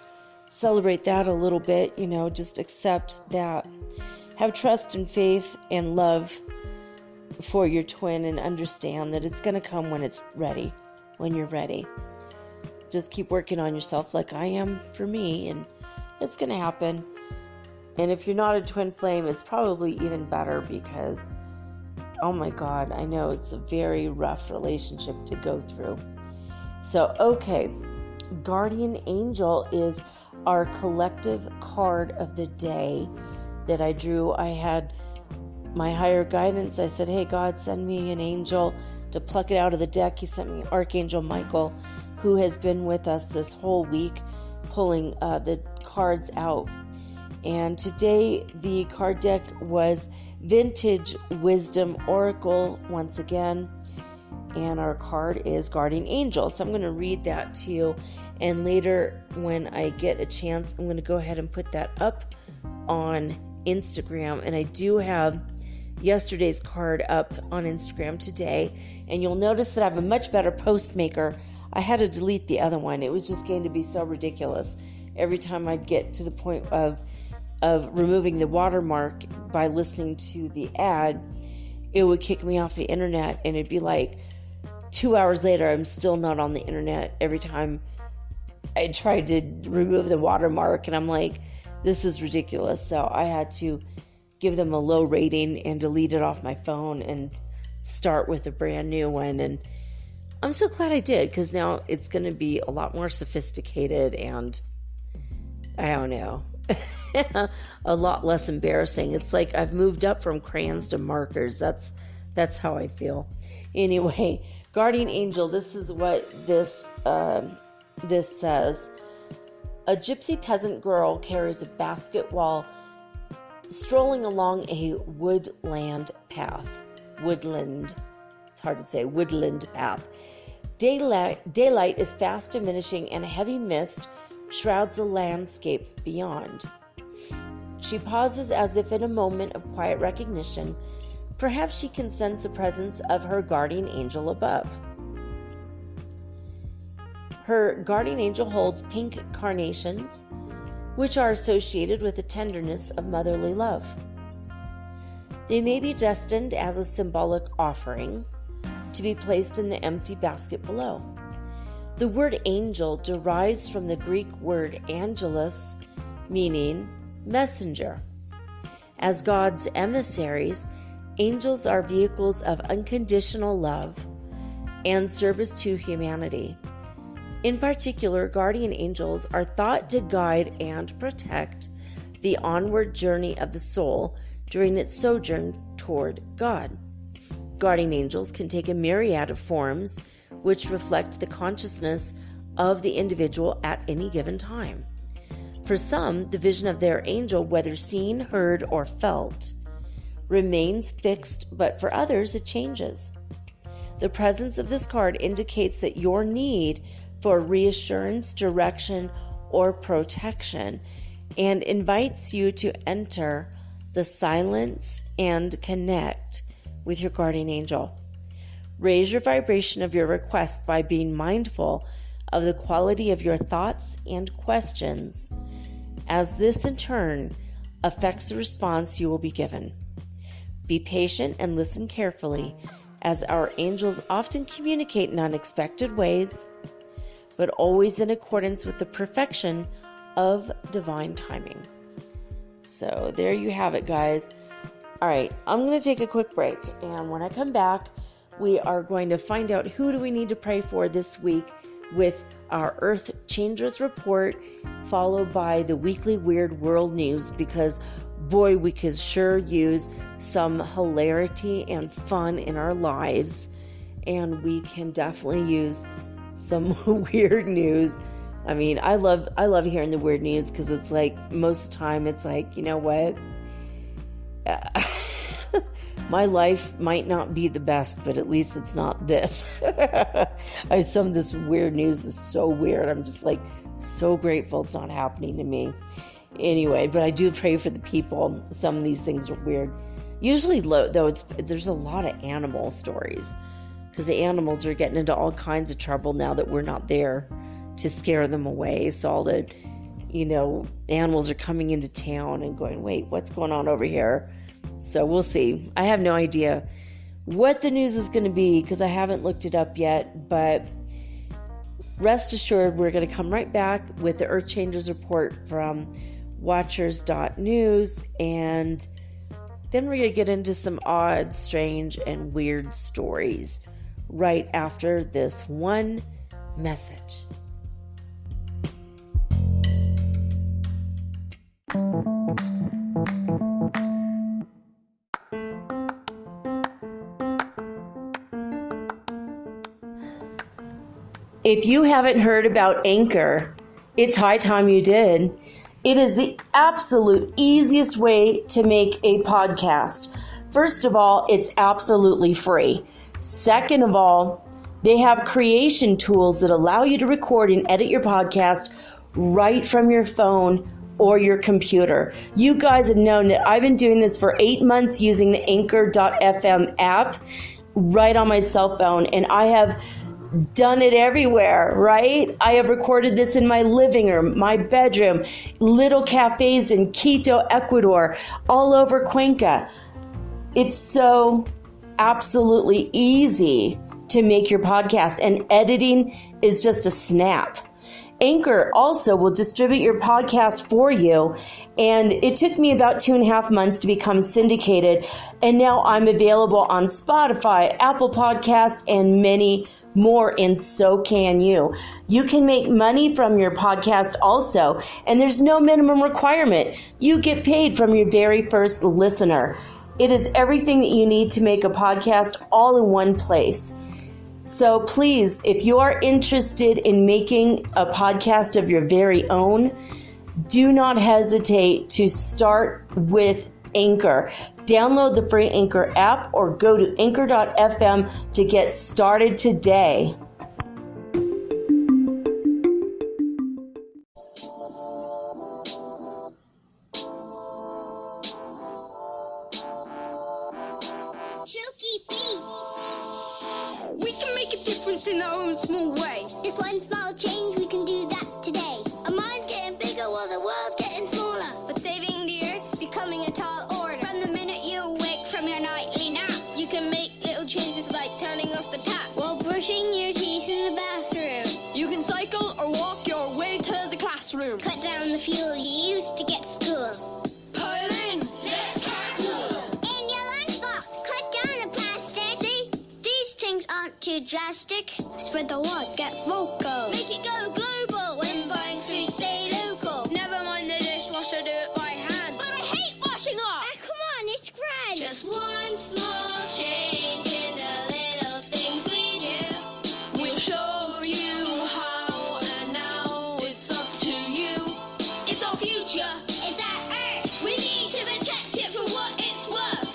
celebrate that a little bit, just accept that. Have trust and faith and love for your twin and understand that it's going to come when it's ready, when you're ready. Just keep working on yourself like I am for me, and it's going to happen. And if you're not a twin flame, it's probably even better because oh my God, I know it's a very rough relationship to go through. So, okay, Guardian Angel is our collective card of the day that I drew. I had my higher guidance. I said, hey, God, send me an angel to pluck it out of the deck. He sent me Archangel Michael, who has been with us this whole week, pulling the cards out. And today the card deck was Vintage Wisdom Oracle once again, and our card is Guardian Angel. So I'm going to read that to you, and later when I get a chance, I'm going to go ahead and put that up on Instagram. And I do have yesterday's card up on Instagram today, and you'll notice that I have a much better post maker. I had to delete the other one. It was just going to be so ridiculous. Every time I'd get to the point of removing the watermark by listening to the ad, it would kick me off the internet, and it'd be like 2 hours later, I'm still not on the internet every time I tried to remove the watermark, and I'm like, this is ridiculous. So I had to give them a low rating and delete it off my phone and start with a brand new one. And I'm so glad I did, because now it's going to be a lot more sophisticated and I don't know. A lot less embarrassing. It's like I've moved up from crayons to markers. That's how I feel. Anyway, Guardian Angel, this is what this says. A gypsy peasant girl carries a basket while strolling along a woodland path. It's hard to say, woodland path. Daylight is fast diminishing, and a heavy mist shrouds the landscape beyond. She pauses as if in a moment of quiet recognition. Perhaps she can sense the presence of her guardian angel above. Her guardian angel holds pink carnations, which are associated with the tenderness of motherly love. They may be destined as a symbolic offering to be placed in the empty basket below. The word angel derives from the Greek word angelos, meaning messenger. As God's emissaries, angels are vehicles of unconditional love and service to humanity. In particular, guardian angels are thought to guide and protect the onward journey of the soul during its sojourn toward God. Guardian angels can take a myriad of forms, which reflect the consciousness of the individual at any given time. For some, the vision of their angel, whether seen, heard, or felt, remains fixed, but for others it changes. The presence of this card indicates that your need for reassurance, direction, or protection, and invites you to enter the silence and connect with your guardian angel. Raise your vibration of your request by being mindful of the quality of your thoughts and questions, as this in turn affects the response you will be given. Be patient and listen carefully, as our angels often communicate in unexpected ways, but always in accordance with the perfection of divine timing. So there you have it, guys. All right, I'm going to take a quick break, and when I come back, we are going to find out who do we need to pray for this week with our Earth Changers report, followed by the weekly Weird World News, because boy, we could sure use some hilarity and fun in our lives, and we can definitely use some weird news. I mean, I love hearing the weird news, because it's like, most of the time it's like, you know what? My life might not be the best, but at least it's not this. Some of this weird news is so weird. I'm just like so grateful it's not happening to me. Anyway, but I do pray for the people. Some of these things are weird. Usually, though, there's a lot of animal stories, because the animals are getting into all kinds of trouble now that we're not there to scare them away. So all the, animals are coming into town and going, wait, what's going on over here? So we'll see. I have no idea what the news is going to be, because I haven't looked it up yet, but rest assured we're going to come right back with the Earth Changers report from watchers.news, and then we're going to get into some odd, strange, and weird stories right after this one message. If you haven't heard about Anchor, it's high time you did. It is the absolute easiest way to make a podcast. First of all, it's absolutely free. Second of all, they have creation tools that allow you to record and edit your podcast right from your phone or your computer. You guys have known that I've been doing this for 8 months using the Anchor.fm app right on my cell phone, and I have done it everywhere, right? I have recorded this in my living room, my bedroom, little cafes in Quito, Ecuador, all over Cuenca. It's so absolutely easy to make your podcast, and editing is just a snap. Anchor also will distribute your podcast for you, and it took me about 2.5 months to become syndicated, and now I'm available on Spotify, Apple Podcast, and many more, and so can you. You can make money from your podcast also, and there's no minimum requirement. You get paid from your very first listener. It is everything that you need to make a podcast all in one place. So please, if you are interested in making a podcast of your very own, do not hesitate to start with Anchor. Download the free Anchor app or go to anchor.fm to get started today. We can make a difference in our own small way. Just one small change, we can do that today. Our mind's getting bigger while the world's getting smaller. But saving the earth's becoming a tall order. From the minute you awake from your nightly nap, you can make little changes like turning off the tap While brushing your teeth in the bathroom. You can cycle or walk your way to the classroom. Cut down the fuel you used to get to school. Pull in, let's cancel. In your lunchbox, cut down the plastic. See, these things aren't too drastic. Spread the word, get vocal. Make it go global. When buying food, stay local. Never mind the dishwasher, do it by hand. But I hate washing up. Ah, come on, it's grand. Just one small change in the little things we do. We'll show you how, and now it's up to you. It's our future. It's our earth. We need to protect it for what it's worth.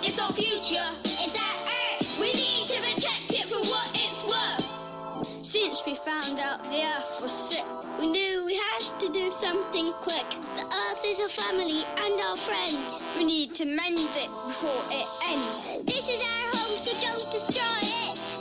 It's our future. It's our earth. We need to protect it for what it's worth. Since we found out the earth was sick, We knew we had to do something quick. The earth is our family and our friend. we need to mend it before it ends. This is our home, so don't destroy it.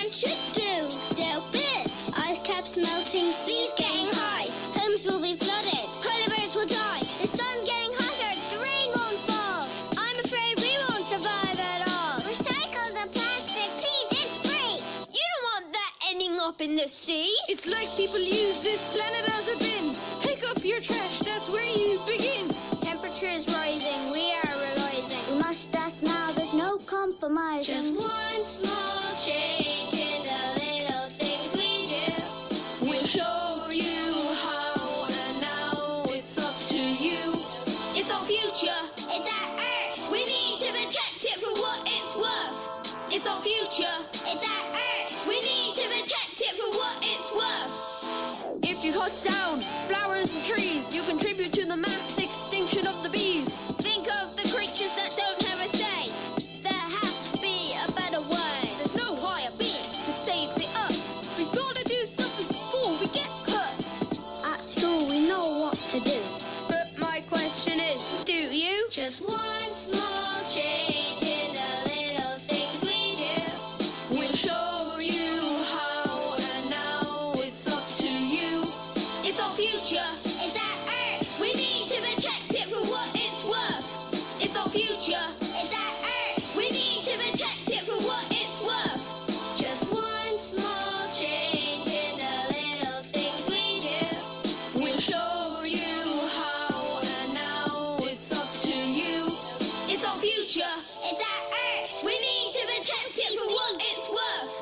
humans should do. They'll bit. Ice caps melting, seas getting high. Homes will be flooded. Polar bears will die. The sun's getting hotter. The rain won't fall. I'm afraid we won't survive at all. Recycle the plastic, please. It's free. You don't want that ending up in the sea. It's like people use this planet as a bin. Pick up your trash, that's where you begin. Temperature is rising. We are realizing. We must act now. There's no compromise. Just one small change in the little things we do. We'll show you how, and now it's up to you. It's our future. It's our Earth. We need to protect it for what it's worth. It's our future. It's our Earth. We need to protect it for what it's worth. If you cut down flowers and trees, you contribute to the mass extinction of the bees. Think of the creatures that don't have a say. There has to be a better way. There's no higher being to save the earth. We've got to do something before we get hurt. At school, we know what to do. But my question is, do you? Just one small change in the little things we do. We'll show you how, and now it's up to you. It's our future. It's our Earth. We need to protect it for what it's worth. It's our future. It's our Earth. We need to protect it for what it's worth. Just one small change in the little things we do. We'll show you how, and now it's up to you. It's our future. It's our Earth. We need to protect it for what it's worth.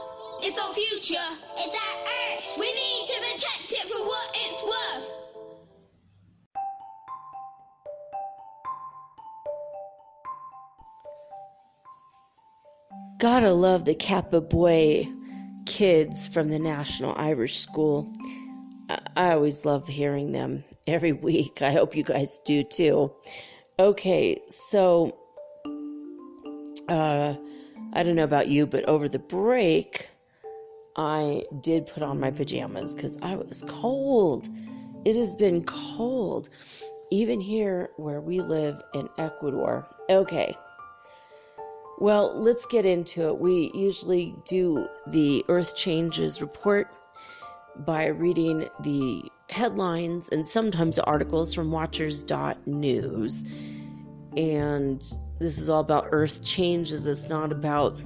It's our future. It's our Earth. We need to protect it for what it's worth. Gotta love the Kappa Boy kids from the National Irish School. I always love hearing them every week. I hope you guys do too. Okay, so I don't know about you, but over the break, I did put on my pajamas because I was cold. It has been cold, even here where we live in Ecuador. Okay. Well, let's get into it. We usually do the Earth Changes report by reading the headlines and sometimes articles from watchers.news. And this is all about Earth changes. It's not about,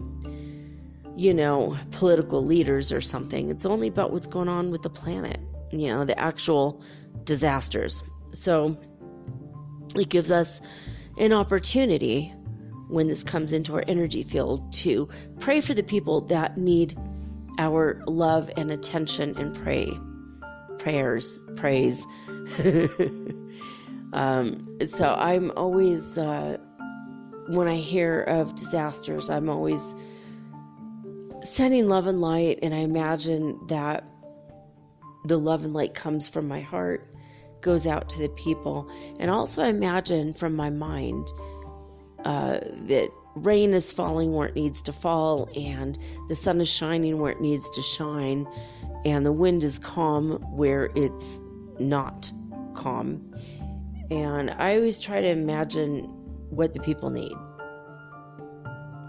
political leaders or something. It's only about what's going on with the planet, the actual disasters. So it gives us an opportunity when this comes into our energy field to pray for the people that need our love and attention and praise. So I'm always, when I hear of disasters, I'm always sending love and light, and I imagine that the love and light comes from my heart, goes out to the people. And also I imagine from my mind that rain is falling where it needs to fall, and the sun is shining where it needs to shine, and the wind is calm where it's not calm. And I always try to imagine what the people need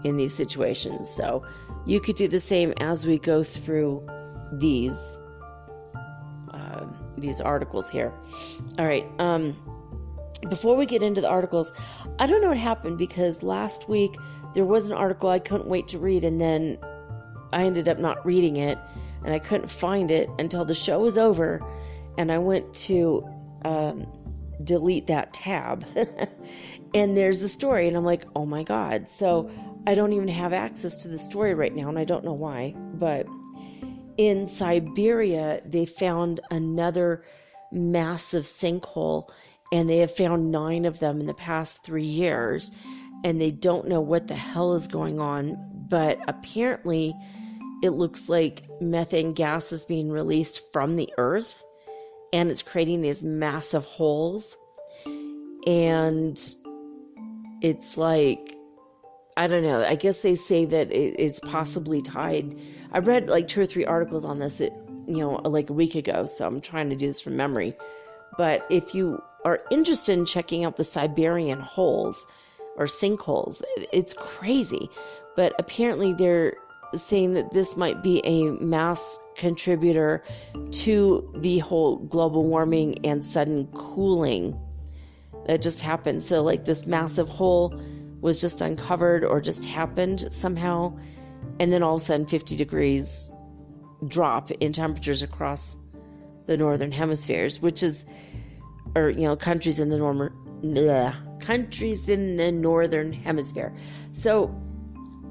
in these situations. So you could do the same as we go through these articles here. All right. Before we get into the articles, I don't know what happened, because last week there was an article I couldn't wait to read, and then I ended up not reading it, and I couldn't find it until the show was over, and I went to delete that tab, and there's a story, and I'm like, oh my God. So I don't even have access to the story right now, and I don't know why, but in Siberia, they found another massive sinkhole, and they have found 9 of them in the past 3 years, and they don't know what the hell is going on, but apparently it looks like methane gas is being released from the earth, and it's creating these massive holes, and it's like, I don't know, I guess they say that it's possibly tied. I read like 2 or 3 articles on this, like a week ago, so I'm trying to do this from memory. But if you are interested in checking out the Siberian holes or sinkholes, it's crazy. But apparently they're saying that this might be a mass contributor to the whole global warming and sudden cooling that just happened. So like this massive hole was just uncovered or just happened somehow, and then all of a sudden 50 degrees drop in temperatures across the northern hemispheres, which is, or countries in the northern hemisphere. So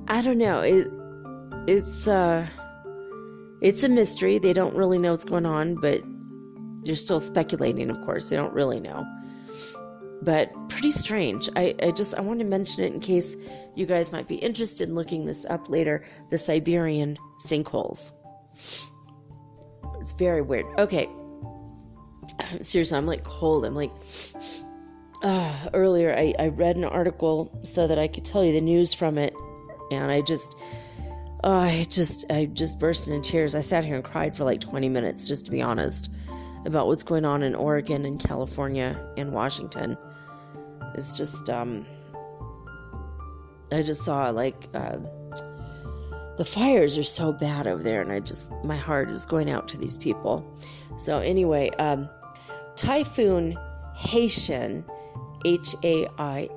I don't know. It's a mystery. They don't really know what's going on, but they're still speculating. Of course, they don't really know. But pretty strange. I want to mention it in case you guys might be interested in looking this up later. The Siberian sinkholes. It's very weird. Okay. Seriously, I'm like cold. I'm like, earlier I read an article so that I could tell you the news from it. And I just burst into tears. I sat here and cried for like 20 minutes, just to be honest, about what's going on in Oregon and California and Washington. It's just, I just saw like, the fires are so bad over there, and my heart is going out to these people. So anyway, Typhoon Haitian, Haishen,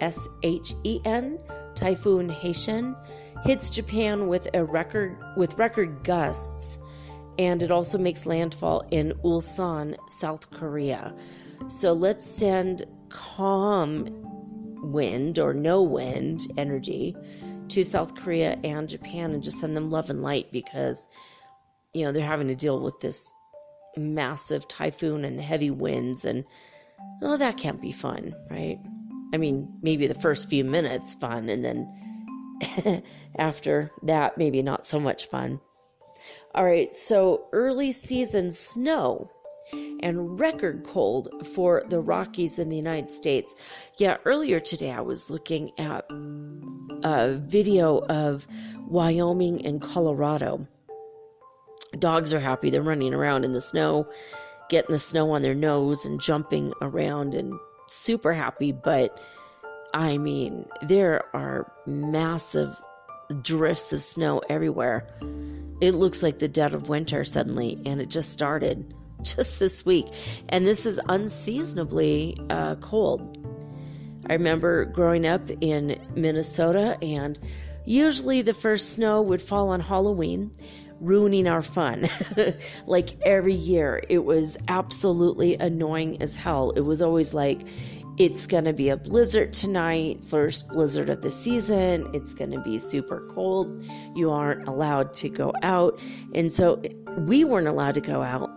Typhoon Haitian, hits Japan with record gusts, and it also makes landfall in Ulsan, South Korea. So let's send calm wind or no wind energy to South Korea and Japan and just send them love and light, because they're having to deal with this massive typhoon and the heavy winds, and that can't be fun, right? I mean, maybe the first few minutes fun, and then after that maybe not so much fun. All right, so early season snow and record cold for the Rockies in the United States. Yeah, earlier today I was looking at a video of Wyoming and Colorado. Dogs are happy. They're running around in the snow, getting the snow on their nose and jumping around and super happy. But I mean, there are massive drifts of snow everywhere. It looks like the dead of winter suddenly, and it just started just this week. And this is unseasonably cold. I remember growing up in Minnesota, and usually the first snow would fall on Halloween, ruining our fun. Like every year, it was absolutely annoying as hell. It was always like, it's going to be a blizzard tonight, first blizzard of the season. It's going to be super cold. You aren't allowed to go out. And so we weren't allowed to go out,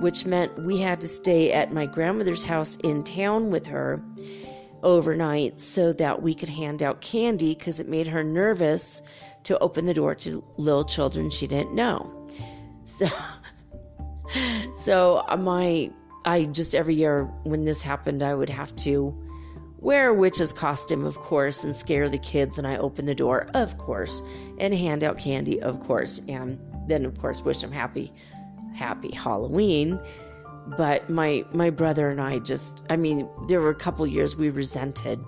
which meant we had to stay at my grandmother's house in town with her overnight so that we could hand out candy, because it made her nervous to open the door to little children she didn't know. I just every year when this happened, I would have to wear a witch's costume, of course, and scare the kids. And I open the door, of course, and hand out candy, of course. And then, of course, wish them happy Halloween. But my brother and I there were a couple years we resented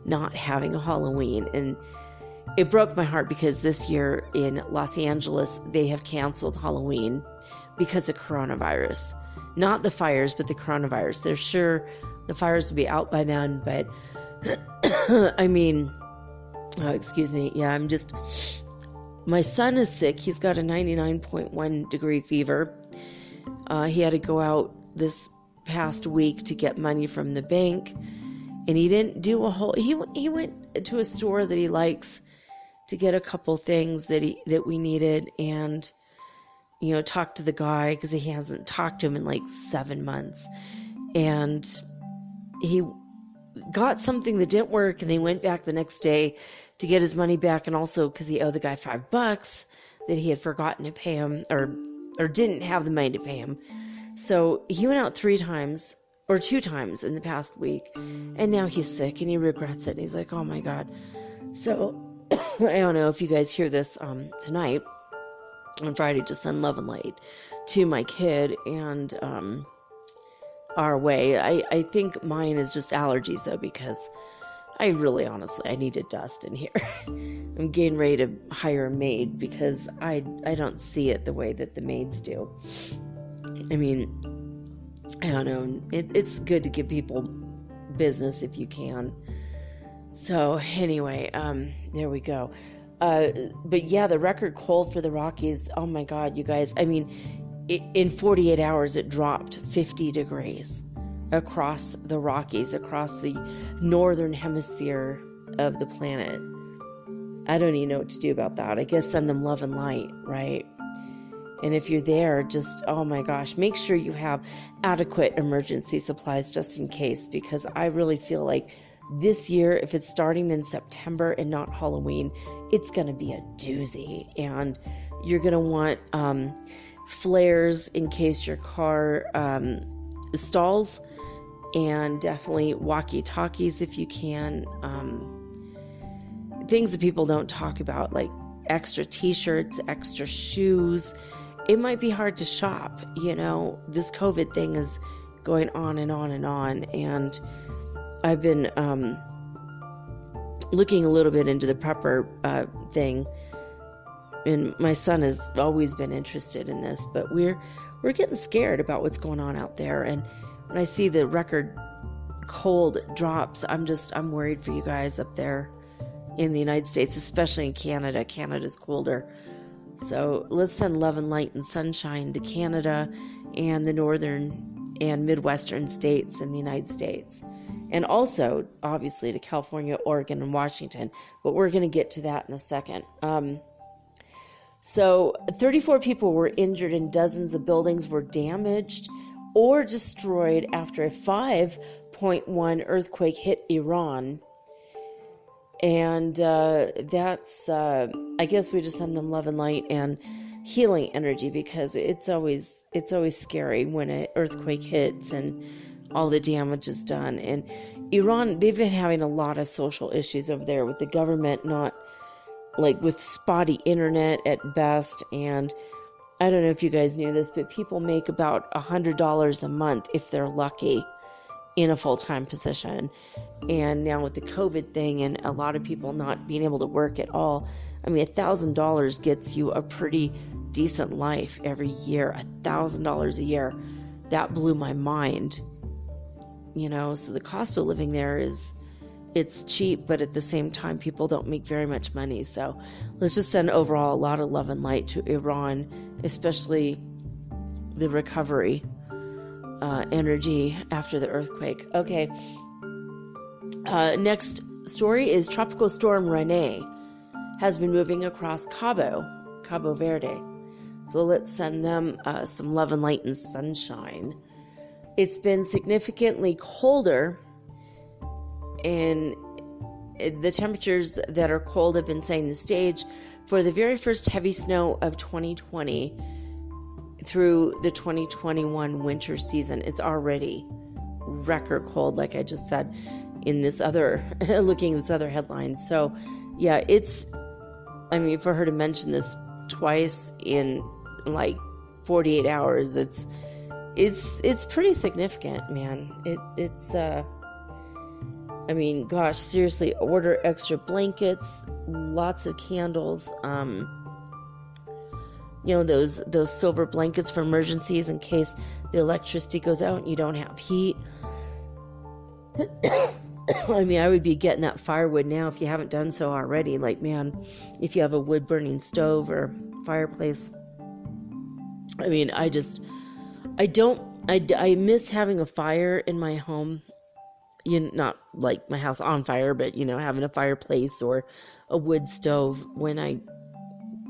not having a Halloween. And it broke my heart because this year in Los Angeles, they have canceled Halloween because of coronavirus. Not the fires, but the coronavirus. They're sure the fires will be out by then, but I mean, excuse me. Yeah, my son is sick. He's got a 99.1 degree fever. He had to go out this past week to get money from the bank, and he didn't do he went to a store that he likes to get a couple things that we needed, and talked to the guy, because he hasn't talked to him in like 7 months, and he got something that didn't work, and they went back the next day to get his money back, and also because he owed the guy $5 that he had forgotten to pay him, or didn't have the money to pay him. So he went out 3 times or 2 times in the past week, and now he's sick and he regrets it, and he's like, oh my God. So I don't know if you guys hear this tonight on Friday, just send love and light to my kid and our way. I think mine is just allergies though, because I really, honestly, I need a dust in here. I'm getting ready to hire a maid because I don't see it the way that the maids do. I mean, I don't know. It's good to give people business if you can. So anyway, there we go. But yeah, the record cold for the Rockies. Oh my God, you guys. I mean, in 48 hours, it dropped 50 degrees across the Rockies, across the northern hemisphere of the planet. I don't even know what to do about that. I guess send them love and light, right? And if you're there, just, oh my gosh, make sure you have adequate emergency supplies just in case, because I really feel like this year, if it's starting in September and not Halloween, it's going to be a doozy. And you're going to want flares in case your car stalls, and definitely walkie-talkies if you can. Things that people don't talk about, like extra t-shirts, extra shoes. It might be hard to shop, this COVID thing is going on and on and on. And I've been looking a little bit into the prepper thing, and my son has always been interested in this, but we're getting scared about what's going on out there. And when I see the record cold drops, I'm worried for you guys up there in the United States, especially in Canada. Canada's colder. So let's send love and light and sunshine to Canada and the northern and midwestern states in the United States. And also, obviously, to California, Oregon, and Washington. But we're going to get to that in a second. So 34 people were injured and dozens of buildings were damaged or destroyed after a 5.1 earthquake hit Iran. And that's, I guess we just send them love and light and healing energy, because it's always scary when an earthquake hits and all the damage is done. And Iran, they've been having a lot of social issues over there with the government, not like with spotty internet at best. And I don't know if you guys knew this, but people make about $100 a month if they're lucky in a full-time position. And now with the COVID thing and a lot of people not being able to work at all, I mean, $1,000 gets you a pretty decent life every year. $1,000 a year. That blew my mind. So the cost of living there it's cheap, but at the same time, people don't make very much money. So let's just send overall a lot of love and light to Iran, especially the recovery energy after the earthquake. Okay. Next story is Tropical Storm Rene has been moving across Cabo Verde. So let's send them some love and light and sunshine. It's been significantly colder, and the temperatures that are cold have been setting the stage for the very first heavy snow of 2020 through the 2021 winter season. It's already record cold, like I just said in this other, looking at this other headline. So yeah, for her to mention this twice in like 48 hours, it's pretty significant, man. Gosh, seriously, order extra blankets, lots of candles, those silver blankets for emergencies in case the electricity goes out and you don't have heat. I would be getting that firewood now if you haven't done so already. Like, man, if you have a wood burning stove or fireplace. I miss having a fire in my home. Not like my house on fire, but having a fireplace or a wood stove when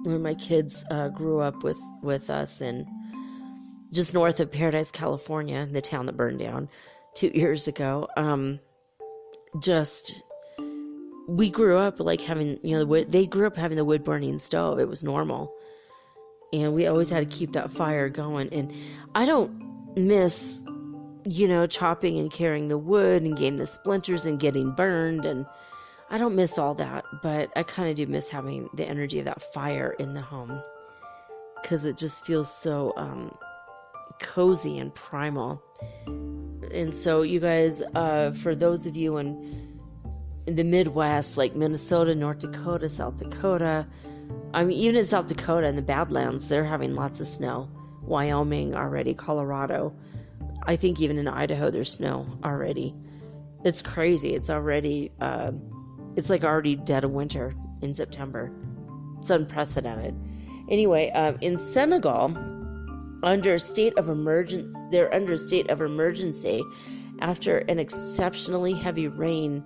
my kids grew up with us in just north of Paradise, California, the town that burned down 2 years ago. We grew up like having, they grew up having the wood burning stove. It was normal. And we always had to keep that fire going. And I don't miss, chopping and carrying the wood and getting the splinters and getting burned. And I don't miss all that, but I kind of do miss having the energy of that fire in the home, because it just feels so cozy and primal. And so you guys, for those of you in in the Midwest, like Minnesota, North Dakota, South Dakota. I mean, even in South Dakota in the Badlands, they're having lots of snow. Wyoming already, Colorado. I think even in Idaho, there's snow already. It's crazy. It's already, it's like already dead of winter in September. It's unprecedented. Anyway, in Senegal, they're under a state of emergency after an exceptionally heavy rain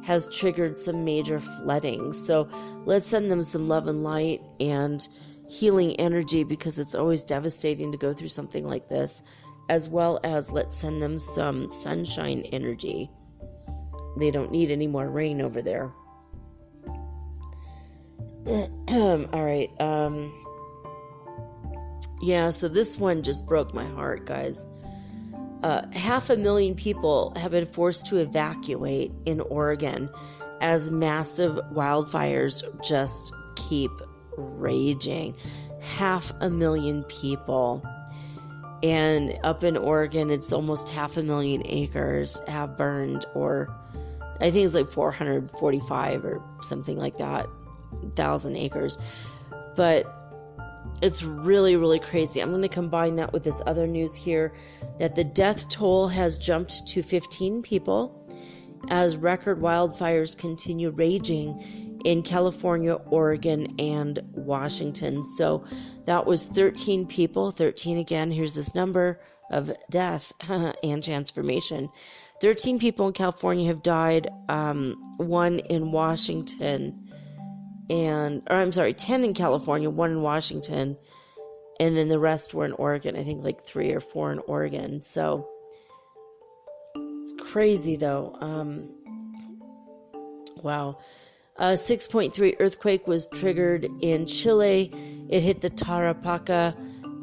has triggered some major flooding. So let's send them some love and light and healing energy, because it's always devastating to go through something like this, as well as let's send them some sunshine energy. They don't need any more rain over there. All right. Yeah, so this one just broke my heart, guys. 500,000 people have been forced to evacuate in Oregon as massive wildfires just keep raging. 500,000 people. And up in Oregon, it's almost 500,000 acres have burned, or I think it's like 445 or something like that, 1,000 acres. But it's really, really crazy. I'm going to combine that with this other news here, that the death toll has jumped to 15 people as record wildfires continue raging in California, Oregon, and Washington. So that was 13 people. 13 again. Here's this number of death and transformation. 13 people in California have died. 1 in Washington. 10 in California, 1 in Washington, and then the rest were in Oregon. I think like 3 or 4 in Oregon. So it's crazy though. Wow. 6.3 earthquake was triggered in Chile. It hit the Tarapacá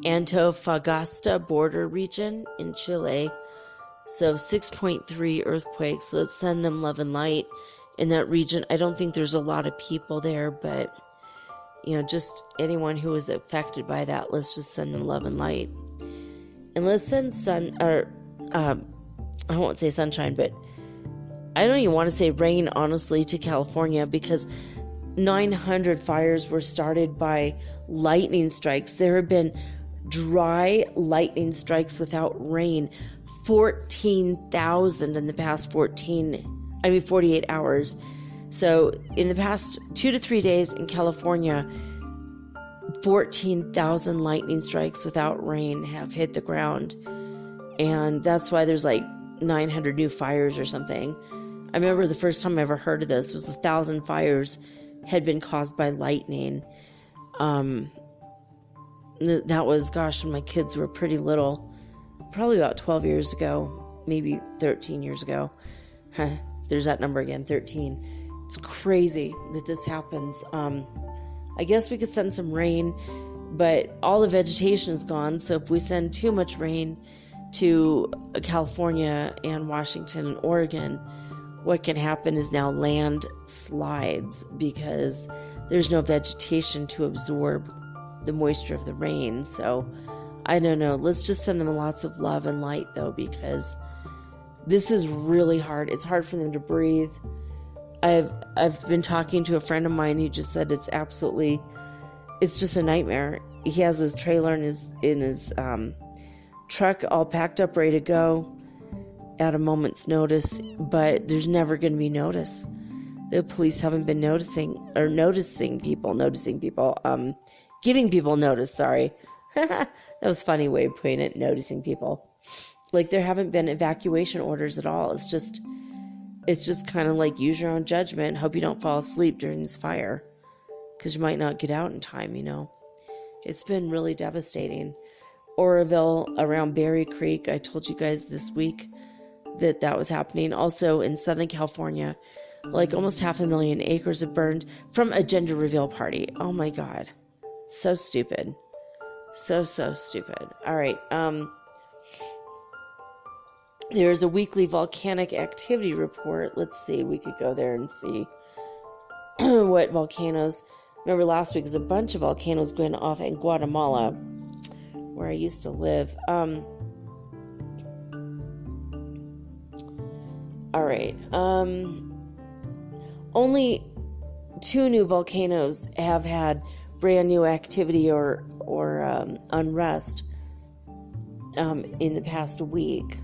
Antofagasta border region in Chile. So 6.3 earthquakes. Let's send them love and light in that region. I don't think there's a lot of people there, but just anyone who was affected by that, let's just send them love and light. And let's send I won't say sunshine, but I don't even want to say rain, honestly, to California, because 900 fires were started by lightning strikes. There have been dry lightning strikes without rain, 14,000 in the past 48 hours. So in the past 2 to 3 days in California, 14,000 lightning strikes without rain have hit the ground. And that's why there's like 900 new fires or something. I remember the first time I ever heard of this was 1,000 fires had been caused by lightning. That was, when my kids were pretty little, probably about 12 years ago, maybe 13 years ago. There's that number again, 13. It's crazy that this happens. I guess we could send some rain, but all the vegetation is gone. So if we send too much rain to California and Washington and Oregon, what can happen is now landslides, because there's no vegetation to absorb the moisture of the rain. So I don't know. Let's just send them lots of love and light, though, because this is really hard. It's hard for them to breathe. I've been talking to a friend of mine who just said it's just a nightmare. He has his trailer in his truck all packed up, ready to go at a moment's notice, but there's never going to be notice. The police haven't been noticing people, giving people notice, sorry. That was a funny way of putting it, noticing people. Like, there haven't been evacuation orders at all. It's just kind of like, use your own judgment. Hope you don't fall asleep during this fire, because you might not get out in time, It's been really devastating. Oroville around Berry Creek, I told you guys this week that was happening. Also in Southern California, like almost 500,000 acres have burned from a gender reveal party. Oh my God. So stupid. So stupid. All right. There's a weekly volcanic activity report. Let's see. We could go there and see what volcanoes. Remember last week was a bunch of volcanoes going off in Guatemala, where I used to live. All right. only 2 new volcanoes have had brand new activity or unrest in the past week.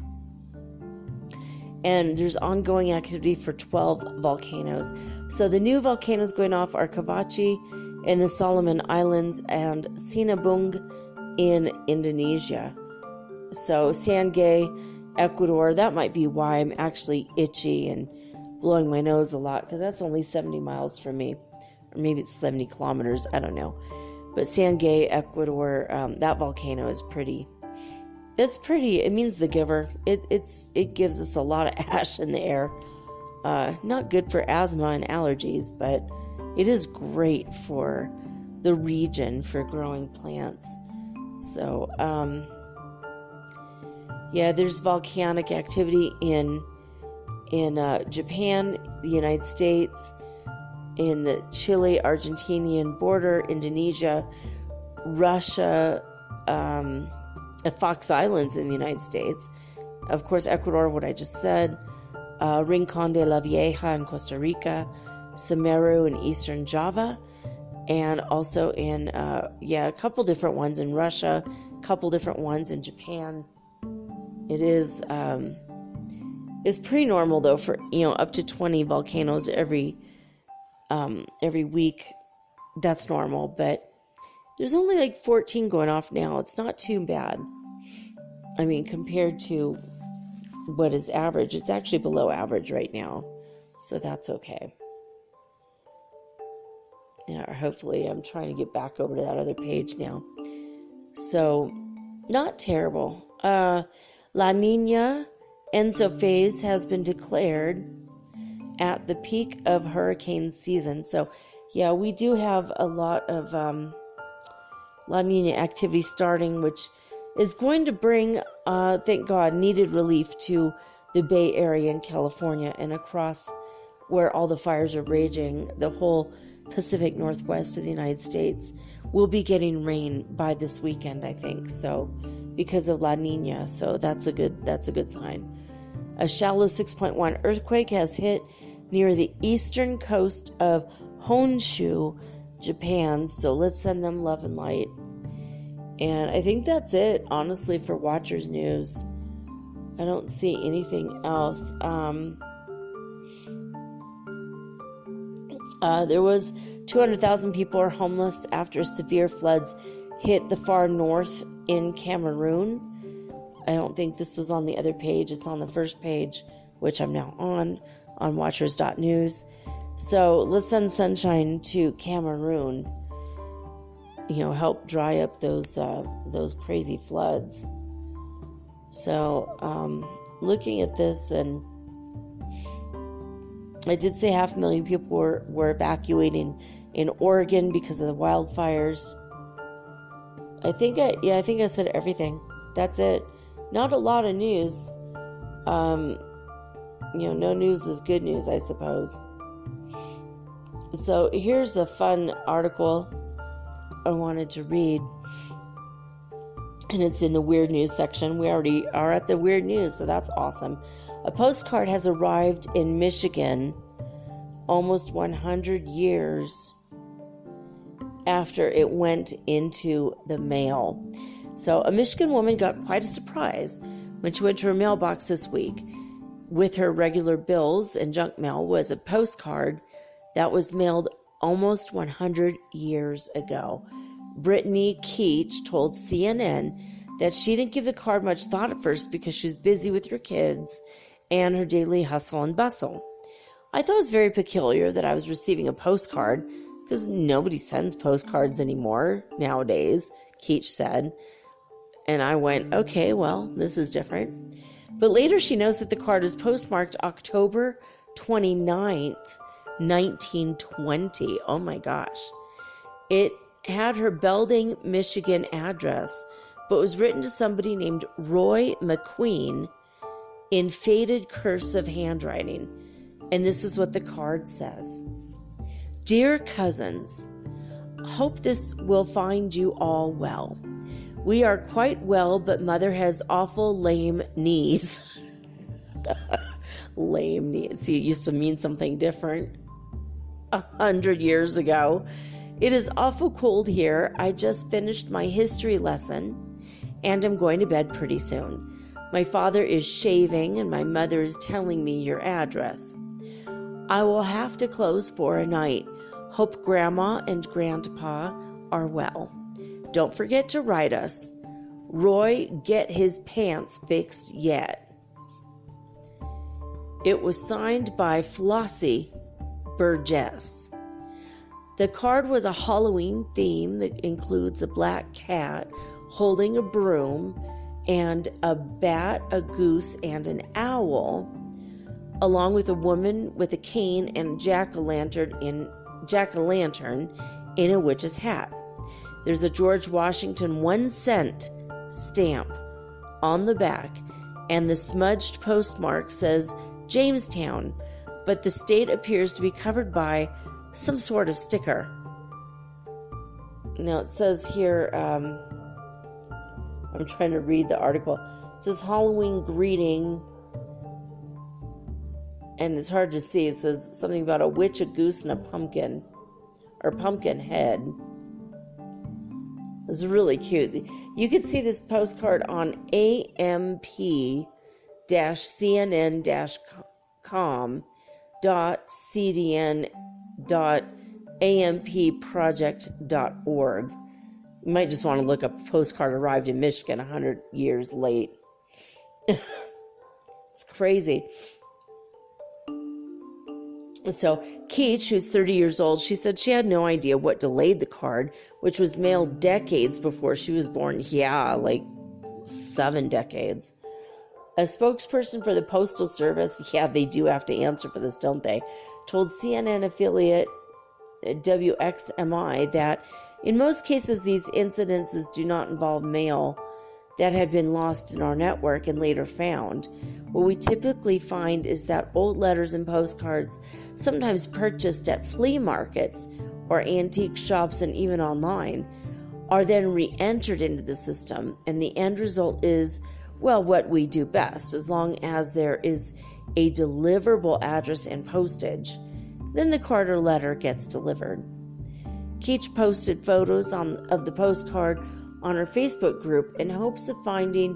And there's ongoing activity for 12 volcanoes. So the new volcanoes going off are Kavachi in the Solomon Islands and Sinabung in Indonesia. So Sangay, Ecuador, that might be why I'm actually itchy and blowing my nose a lot, because that's only 70 miles from me. Or maybe it's 70 kilometers, I don't know. But Sangay, Ecuador, that volcano is pretty. It's pretty. It means the giver. It gives us a lot of ash in the air. Not good for asthma and allergies, but it is great for the region for growing plants. So, yeah, there's volcanic activity in Japan, the United States, in the Chile-Argentinian border, Indonesia, Russia, Fox Islands in the United States, of course, Ecuador, what I just said, Rincon de la Vieja in Costa Rica, Semeru in eastern Java, and also in, a couple different ones in Russia, a couple different ones in Japan. It is, it's pretty normal though for, up to 20 volcanoes every week. That's normal, but there's only like 14 going off now. It's not too bad. I mean, compared to what is average, it's actually below average right now. So that's okay. Yeah, hopefully I'm trying to get back over to that other page now. So, not terrible. La Nina Enso phase has been declared at the peak of hurricane season. So, yeah, we do have a lot of La Nina activity starting, which is going to bring, thank God, needed relief to the Bay Area in California and across where all the fires are raging. The whole Pacific Northwest of the United States will be getting rain by this weekend, I think. So, because of La Nina, so that's a good sign. A shallow 6.1 earthquake has hit near the eastern coast of Honshu, Japan. So let's send them love and light. And I think that's it, honestly, for Watchers News. I don't see anything else. There was 200,000 people are homeless after severe floods hit the far north in Cameroon. I don't think this was on the other page. It's on the first page, which I'm now on watchers.news. So let's send sunshine to Cameroon. Help dry up those crazy floods. So, looking at this, and I did say 500,000 people were evacuating in Oregon because of the wildfires. I think I said everything. That's it. Not a lot of news. No news is good news, I suppose. So here's a fun article I wanted to read. And it's in the weird news section. We already are at the weird news, so that's awesome. A postcard has arrived in Michigan almost 100 years after it went into the mail. So a Michigan woman got quite a surprise when she went to her mailbox this week. With her regular bills and junk mail was a postcard that was mailed almost 100 years ago. Brittany Keach told CNN that she didn't give the card much thought at first because she was busy with her kids and her daily hustle and bustle. I thought it was very peculiar that I was receiving a postcard because nobody sends postcards anymore nowadays, Keach said. And I went, okay, well, this is different. But later she knows that the card is postmarked October 29th, 1920. Oh my gosh. It had her Belding, Michigan address, but was written to somebody named Roy McQueen in faded cursive handwriting. And this is what the card says. Dear cousins, hope this will find you all well. We are quite well, but mother has awful lame knees. Lame knees. See, it used to mean something different. 100 years ago. It is awful cold here. I just finished my history lesson and I'm going to bed pretty soon. My father is shaving and my mother is telling me your address. I will have to close for a night. Hope Grandma and Grandpa are well. Don't forget to write us. Roy, get his pants fixed yet. It was signed by Flossie Burgess. The card was a Halloween theme that includes a black cat holding a broom and a bat, a goose, and an owl, along with a woman with a cane and jack-o'-lantern in a witch's hat. There's a George Washington 1-cent stamp on the back, and the smudged postmark says Jamestown, but the state appears to be covered by some sort of sticker. Now it says here, I'm trying to read the article. It says Halloween greeting, and it's hard to see. It says something about a witch, a goose, and a pumpkin, or pumpkin head. It's really cute. You can see this postcard on amp-cdn-com.cdn.ampproject.org. You might just want to look up a postcard arrived in Michigan 100 years late. It's crazy. So Keach, who's 30 years old, she said she had no idea what delayed the card, which was mailed decades before she was born. Yeah, like 7 decades. A spokesperson for the Postal Service, yeah, they do have to answer for this, don't they, told CNN affiliate WXMI that in most cases these incidences do not involve mail that had been lost in our network and later found. What we typically find is that old letters and postcards, sometimes purchased at flea markets or antique shops and even online, are then re-entered into the system, and the end result is, well, what we do best. As long as there is a deliverable address and postage, then the card or letter gets delivered. Keach posted photos of the postcard on her Facebook group in hopes of finding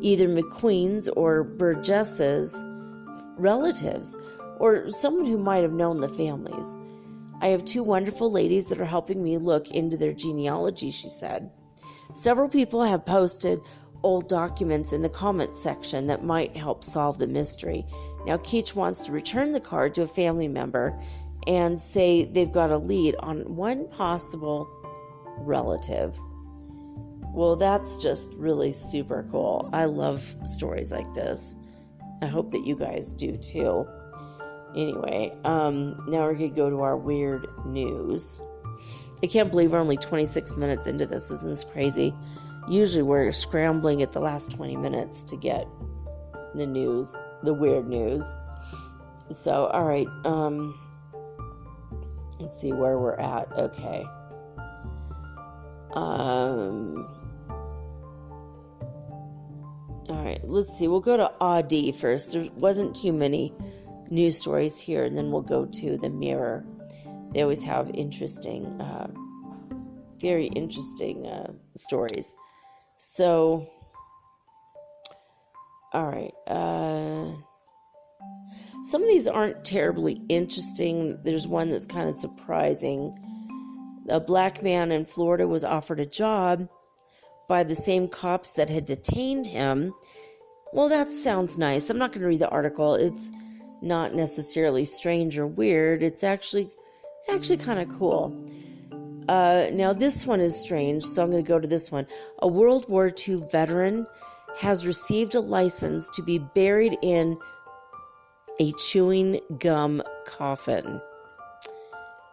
either McQueen's or Burgess's relatives or someone who might have known the families. I have 2 wonderful ladies that are helping me look into their genealogy, she said. Several people have posted old documents in the comments section that might help solve the mystery. Now Keach wants to return the card to a family member and say they've got a lead on one possible relative. Well, that's just really super cool. I love stories like this. I hope that you guys do too. Anyway, now we're going to go to our weird news. I can't believe we're only 26 minutes into this. Isn't this crazy? Usually we're scrambling at the last 20 minutes to get the news, the weird news. So, all right, let's see where we're at. Okay. All right, let's see. We'll go to Audi first. There wasn't too many news stories here, and then we'll go to the Mirror. They always have interesting, very interesting stories. So, all right. Some of these aren't terribly interesting. There's one that's kind of surprising. A black man in Florida was offered a job by the same cops that had detained him. Well, that sounds nice. I'm not going to read the article. It's not necessarily strange or weird. It's actually kind of cool. Now, this one is strange, so I'm going to go to this one. A World War II veteran has received a license to be buried in a chewing gum coffin.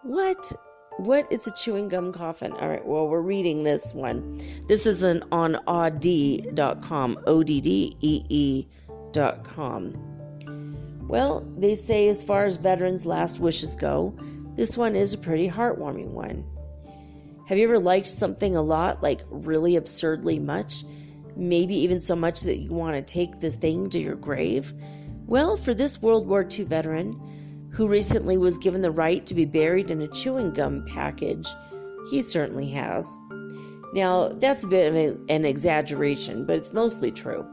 What? What is a chewing gum coffin? All right, well, we're reading this one. This is on oddee.com, ODDEE.com. Well, they say as far as veterans' last wishes go, this one is a pretty heartwarming one. Have you ever liked something a lot, like really absurdly much? Maybe even so much that you want to take the thing to your grave? Well, for this World War II veteran, who recently was given the right to be buried in a chewing gum package. He certainly has. Now, that's a bit of an exaggeration, but it's mostly true.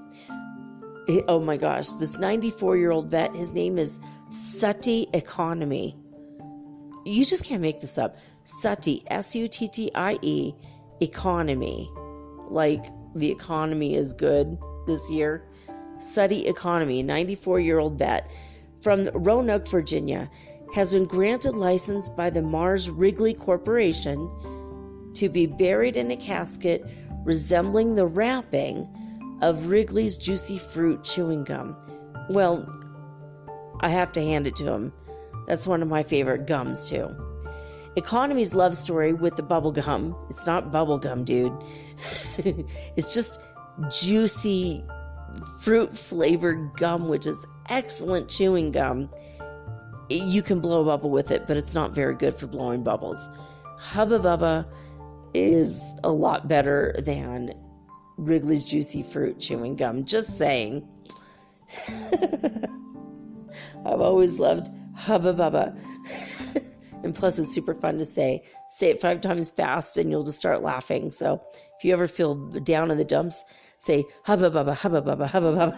Oh my gosh, this 94-year-old vet, his name is Sutti Economy. You just can't make this up. Sutti, S-U-T-T-I-E, Economy. Like the economy is good this year. Sutti Economy, 94-year-old vet from Roanoke, Virginia, has been granted license by the Mars Wrigley Corporation to be buried in a casket resembling the wrapping of Wrigley's Juicy Fruit chewing gum. Well, I have to hand it to him. That's one of my favorite gums, too. Economy's love story with the bubble gum. It's not bubble gum, dude. It's just juicy fruit-flavored gum, which is excellent chewing gum. You can blow a bubble with it, but it's not very good for blowing bubbles. Hubba Bubba is a lot better than Wrigley's Juicy Fruit chewing gum. Just saying. I've always loved Hubba Bubba. And plus, it's super fun to say. Say it 5 times fast and you'll just start laughing. So if you ever feel down in the dumps, say Hubba Bubba, Hubba Bubba, Hubba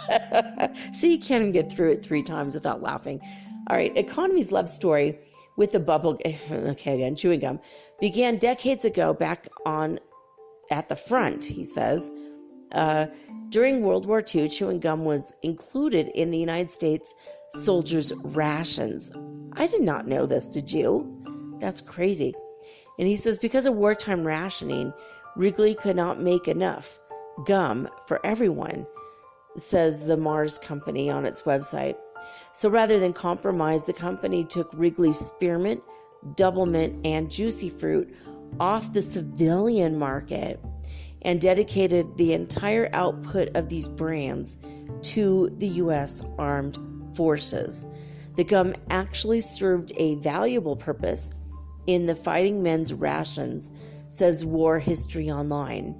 Bubba. So you can't even get through it 3 times without laughing. All right, Economy's love story with the chewing gum, began decades ago back at the front, he says. During World War II, chewing gum was included in the United States soldiers' rations. I did not know this, did you? That's crazy. And he says because of wartime rationing, Wrigley could not make enough gum for everyone, says the Mars Company on its website. So rather than compromise, the company took Wrigley's Spearmint, Doublemint, and Juicy Fruit off the civilian market and dedicated the entire output of these brands to the U.S. Armed Forces. The gum actually served a valuable purpose in the fighting men's rations, says War History Online.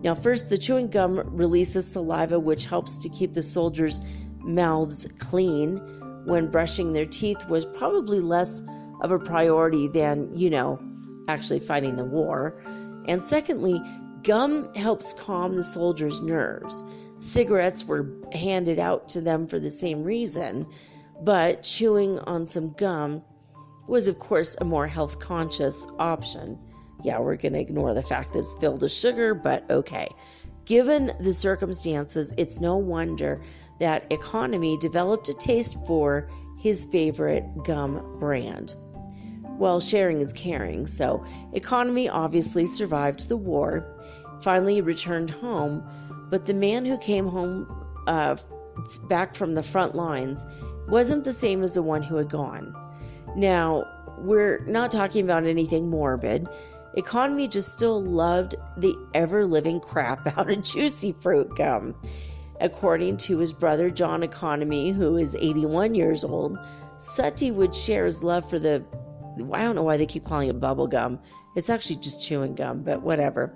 Now, first, the chewing gum releases saliva, which helps to keep the soldiers' mouths clean when brushing their teeth was probably less of a priority than, actually fighting the war. And secondly, gum helps calm the soldiers' nerves. Cigarettes were handed out to them for the same reason, but chewing on some gum was, of course, a more health-conscious option. Yeah, we're going to ignore the fact that it's filled with sugar, but okay. Given the circumstances, it's no wonder that Economy developed a taste for his favorite gum brand. Well, sharing is caring, so Economy obviously survived the war, finally returned home, but the man who came home back from the front lines wasn't the same as the one who had gone. Now, we're not talking about anything morbid. Economy just still loved the ever-living crap out of Juicy Fruit gum. According to his brother John Economy, who is 81 years old, Sutti would share his love for I don't know why they keep calling it bubble gum. It's actually just chewing gum, but whatever.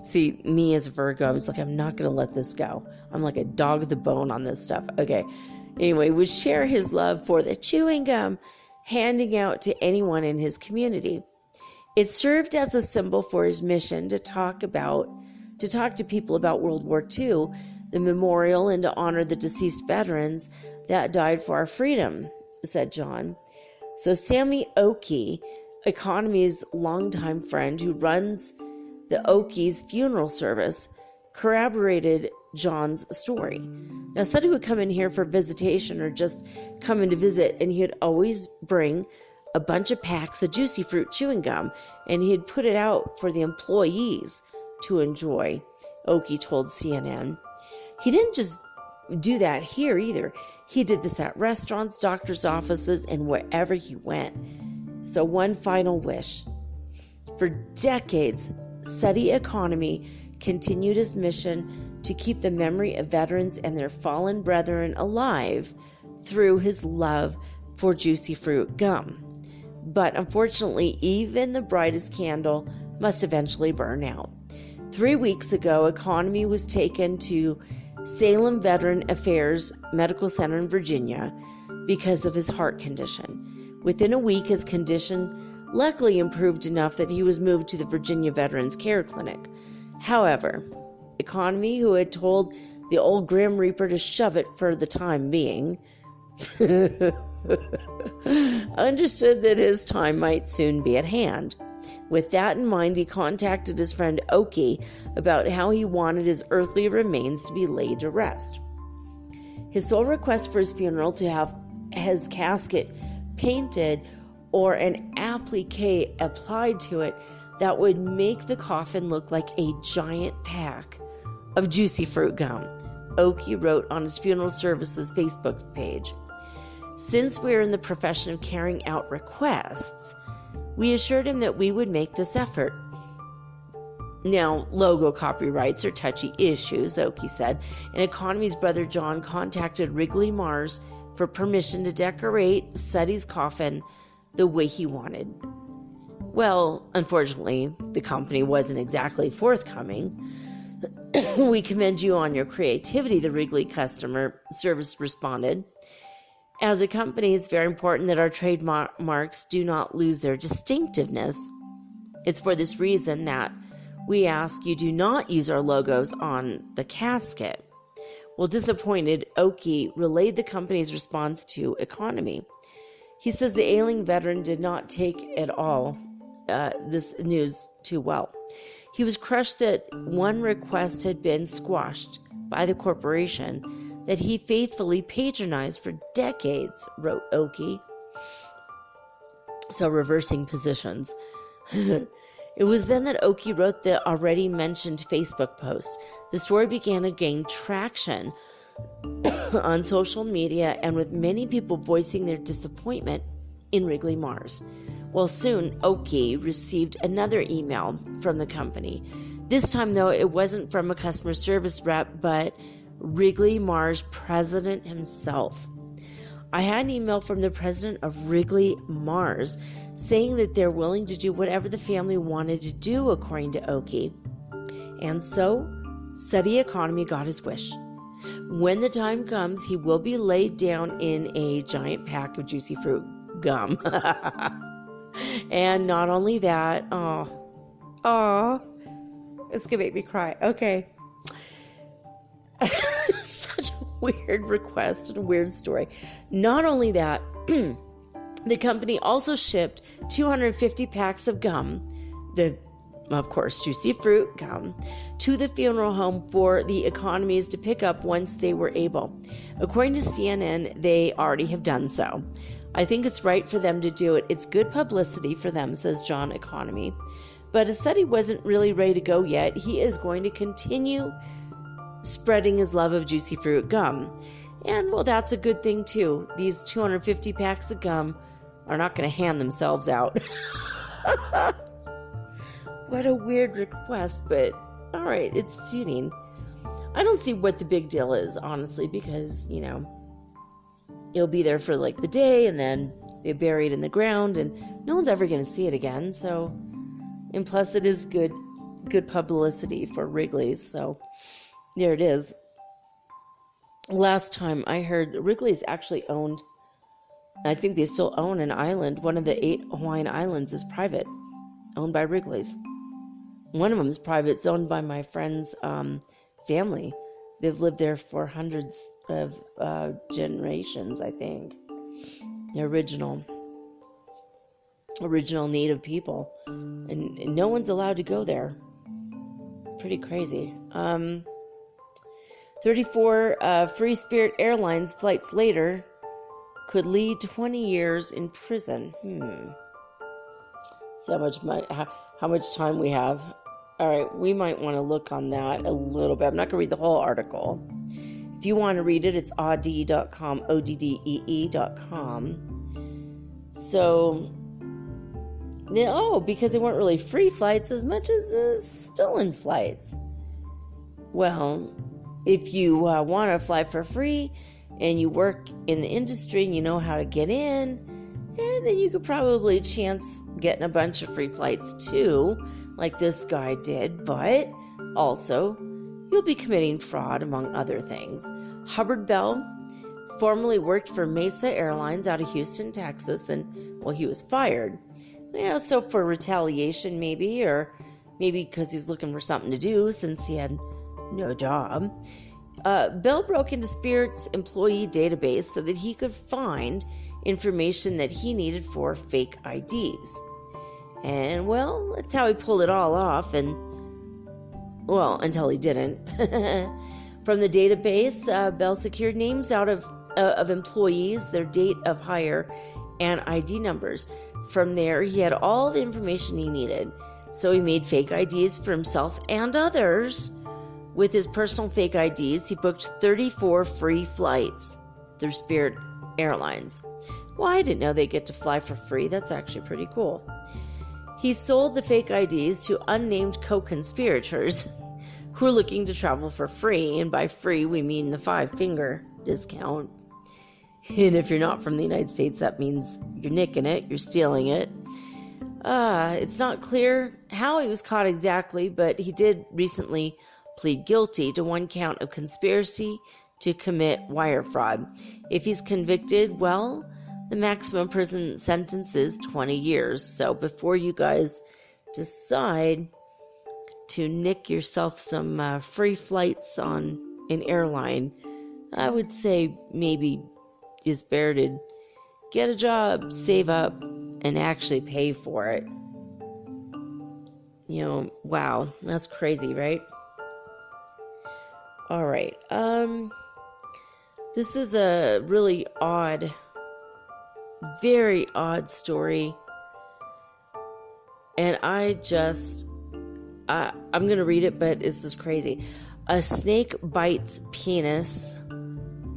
See, me as a Virgo, I was like, I'm not going to let this go. I'm like a dog with a bone on this stuff. Okay. Anyway, would share his love for the chewing gum, handing out to anyone in his community. It served as a symbol for his mission to talk to people about World War II, the memorial, and to honor the deceased veterans that died for our freedom, said John. So Sammy Oakey, Economy's longtime friend who runs the Oakey's funeral service, corroborated John's story. Now, Sutti would come in here for visitation or just come in to visit, and he'd always bring a bunch of packs of Juicy Fruit chewing gum, and he'd put it out for the employees to enjoy, Oakey told CNN. He didn't just do that here either. He did this at restaurants, doctor's offices, and wherever he went. So one final wish. For decades, Sutti Economy continued his mission to keep the memory of veterans and their fallen brethren alive through his love for Juicy Fruit gum. But unfortunately, even the brightest candle must eventually burn out. 3 weeks ago, Economy was taken to Salem Veteran Affairs Medical Center in Virginia because of his heart condition. Within a week, his condition luckily improved enough that he was moved to the Virginia Veterans Care Clinic. However, Economy, who had told the old Grim Reaper to shove it for the time being, understood that his time might soon be at hand. With that in mind, he contacted his friend Oki about how he wanted his earthly remains to be laid to rest. His sole request for his funeral to have his casket painted or an applique applied to it that would make the coffin look like a giant pack of juicy fruit gum, Oki wrote on his funeral services Facebook page. Since we're in the profession of carrying out requests, we assured him that we would make this effort. Now, logo copyrights are touchy issues, Oki said, and Economy's brother John contacted Wrigley Mars for permission to decorate Suddy's coffin the way he wanted. Well, unfortunately, the company wasn't exactly forthcoming. We commend you on your creativity, the Wrigley customer service responded. As a company, it's very important that our trademarks do not lose their distinctiveness. It's for this reason that we ask you do not use our logos on the casket. Well, disappointed, Oki relayed the company's response to Economy. He says the ailing veteran did not take at all this news too well. He was crushed that one request had been squashed by the corporation that he faithfully patronized for decades, wrote Oki. So reversing positions. It was then that Oki wrote the already mentioned Facebook post. The story began to gain traction on social media and with many people voicing their disappointment in Wrigley Mars. Well, soon Oki received another email from the company. This time, though, it wasn't from a customer service rep, but Wrigley Mars president himself. I had an email from the president of Wrigley Mars saying that they're willing to do whatever the family wanted to do, according to Oki. And so, Suddy Economy got his wish. When the time comes, he will be laid down in a giant pack of juicy fruit gum. And not only that, it's gonna make me cry. Okay. Such a weird request and a weird story. Not only that, the company also shipped 250 packs of gum, of course, juicy fruit gum, to the funeral home for the Economies to pick up once they were able. According to CNN, they already have done so. I think it's right for them to do it. It's good publicity for them, says John Economy. But as Suddy wasn't really ready to go yet, he is going to continue spreading his love of juicy fruit gum. And, well, that's a good thing, too. These 250 packs of gum are not going to hand themselves out. What a weird request, but all right, it's suiting. I don't see what the big deal is, honestly, because, it'll be there for like the day and then they bury it in the ground and no one's ever going to see it again. So, and plus it is good publicity for Wrigley's. So there it is. Last time I heard, Wrigley's actually owned, I think they still own an island. One of the 8 Hawaiian islands is private, owned by Wrigley's. One of them is private. It's owned by my friend's family. They've lived there for hundreds of generations, I think. The original native people. And no one's allowed to go there. Pretty crazy. 34 Free Spirit Airlines flights later could lead 20 years in prison. See how much time we have. All right, we might want to look on that a little bit. I'm not going to read the whole article. If you want to read it, it's oddee.com, oddee.com. So, because they weren't really free flights as much as stolen flights. Well, if you want to fly for free and you work in the industry and you know how to get in, then you could probably chance getting a bunch of free flights too, like this guy did, but also you'll be committing fraud among other things. Hubbard Bell, formerly worked for Mesa Airlines out of Houston, Texas, and, well, he was fired. Yeah, so for retaliation maybe, or maybe because he was looking for something to do since he had no job. Bill broke into Spirit's employee database so that he could find information that he needed for fake IDs. And, well, that's how he pulled it all off, and, well, until he didn't. From the database, Bell secured names out of employees, their date of hire, and ID numbers. From there, he had all the information he needed. So he made fake IDs for himself and others. With his personal fake IDs, he booked 34 free flights through Spirit Airlines. Well, I didn't know they get to fly for free. That's actually pretty cool. He sold the fake IDs to unnamed co-conspirators who were looking to travel for free, and by free we mean the 5-finger discount. And if you're not from the United States, that means you're nicking it, you're stealing it. It's not clear how he was caught exactly, but he did recently plead guilty to 1 count of conspiracy to commit wire fraud. If he's convicted, well, the maximum prison sentence is 20 years. So before you guys decide to nick yourself some free flights on an airline, I would say maybe it's better to get a job, save up, and actually pay for it. You know, wow, that's crazy, right? All right. This is a really odd, very odd story. And I'm going to read it, but it's just crazy. A snake bites penis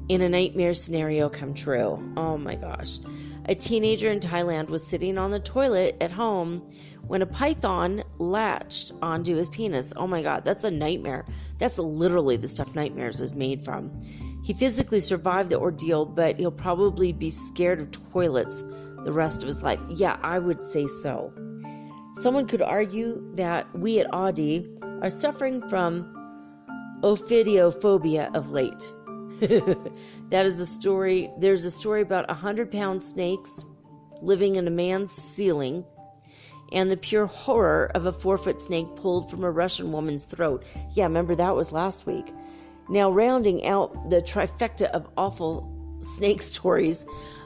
in a nightmare scenario come true. Oh my gosh. A teenager in Thailand was sitting on the toilet at home when a python latched onto his penis. Oh my God, that's a nightmare. That's literally the stuff nightmares is made from. He physically survived the ordeal, but he'll probably be scared of toilets the rest of his life. Yeah, I would say so. Someone could argue that we at Audi are suffering from ophidiophobia of late. That is a story. There's a story about 100-pound snakes living in a man's ceiling, and the pure horror of a 4-foot snake pulled from a Russian woman's throat. Yeah, remember that was last week. Now, rounding out the trifecta of awful snake stories,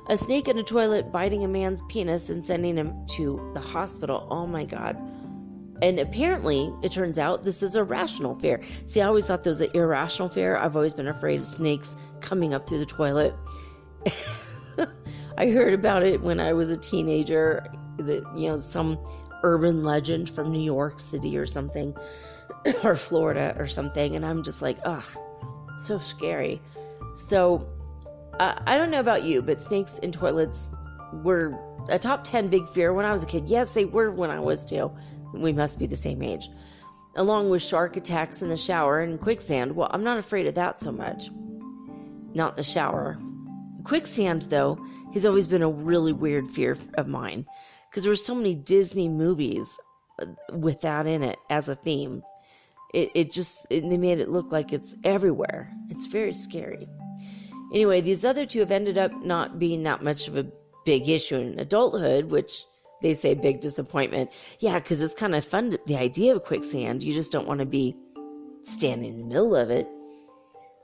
a snake in a toilet biting a man's penis and sending him to the hospital. Oh my God. And apparently, it turns out this is a rational fear. See, I always thought there was an irrational fear. I've always been afraid of snakes coming up through the toilet. I heard about it when I was a teenager. Some urban legend from New York City or something, or Florida or something. And I'm just like, ugh, so scary. So, I don't know about you, but snakes in toilets were a top 10 big fear when I was a kid. Yes, they were when I was too. We must be the same age. Along with shark attacks in the shower and quicksand. Well, I'm not afraid of that so much. Not the shower. Quicksand, though, has always been a really weird fear of mine. Because there were so many Disney movies with that in it as a theme. They made it look like it's everywhere. It's very scary. Anyway, these other two have ended up not being that much of a big issue in adulthood, which they say big disappointment. Yeah, because it's kind of fun, the idea of quicksand. You just don't want to be standing in the middle of it.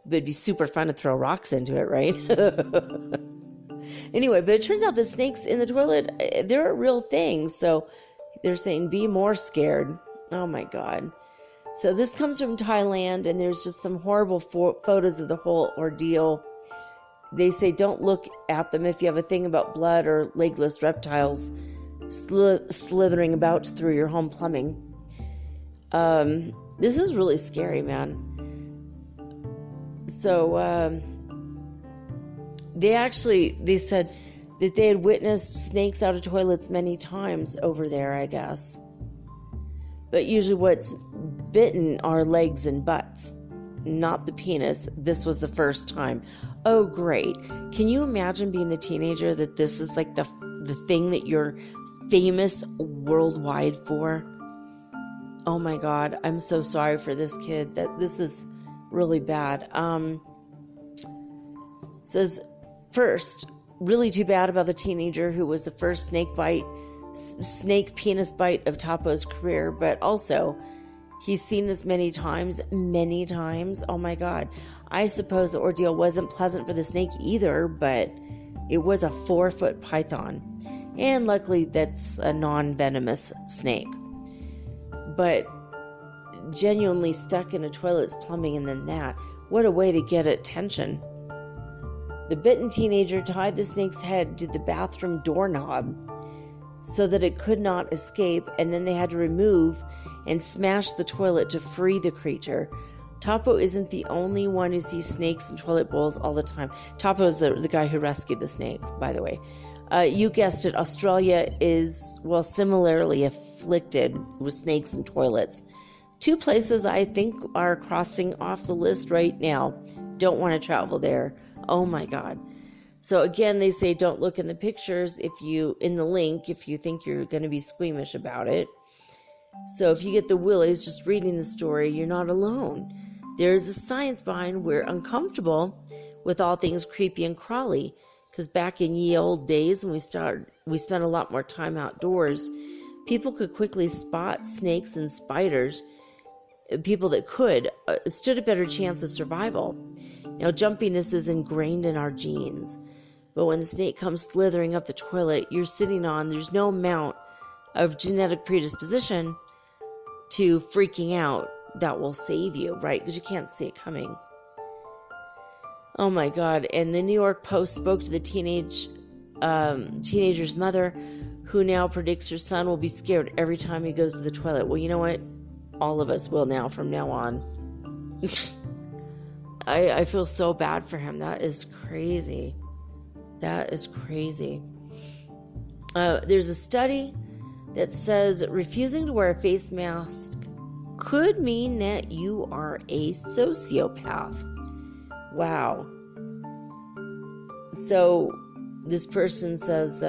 But it'd be super fun to throw rocks into it, right? Anyway, but it turns out the snakes in the toilet, they're a real thing. So they're saying be more scared. Oh my God. So this comes from Thailand, and there's just some horrible photos of the whole ordeal. They say don't look at them if you have a thing about blood or legless reptiles slithering about through your home plumbing. This is really scary, man. So they said that they had witnessed snakes out of toilets many times over there, I guess. But usually what's bitten are legs and butts, not the penis. This was the first time. Oh, great. Can you imagine being the teenager that this is like the thing that you're famous worldwide for? Oh my God. I'm so sorry for this kid. That this is really bad. Says First, really too bad about the teenager who was the first snake penis bite of Topo's career, but also he's seen this many times. Oh my God. I suppose the ordeal wasn't pleasant for the snake either, but it was a 4-foot python. And luckily that's a non-venomous snake. But genuinely stuck in a toilet's plumbing, and then that. What a way to get attention. The bitten teenager tied the snake's head to the bathroom doorknob so that it could not escape, and then they had to remove and smash the toilet to free the creature. Topo isn't the only one who sees snakes in toilet bowls all the time. Topo is the guy who rescued the snake, by the way. You guessed it, Australia is, well, similarly afflicted with snakes in toilets. 2 places I think are crossing off the list right now. Don't want to travel there. Oh my God. So again, they say don't look in the pictures in the link if you think you're going to be squeamish about it. So if you get the willies just reading the story, you're not alone. There's a science behind we're uncomfortable with all things creepy and crawly. Because back in ye old days when we spent a lot more time outdoors, people could quickly spot snakes and spiders. People that could stood a better chance of survival. Now, jumpiness is ingrained in our genes. But when the snake comes slithering up the toilet you're sitting on, there's no amount of genetic predisposition to freaking out that will save you, right? Because you can't see it coming. Oh my God. And the New York Post spoke to the teenager's mother, who now predicts her son will be scared every time he goes to the toilet. Well, you know what? All of us will now from now on. I feel so bad for him. That is crazy. There's a study that says refusing to wear a face mask could mean that you are a sociopath. Wow. So this person says,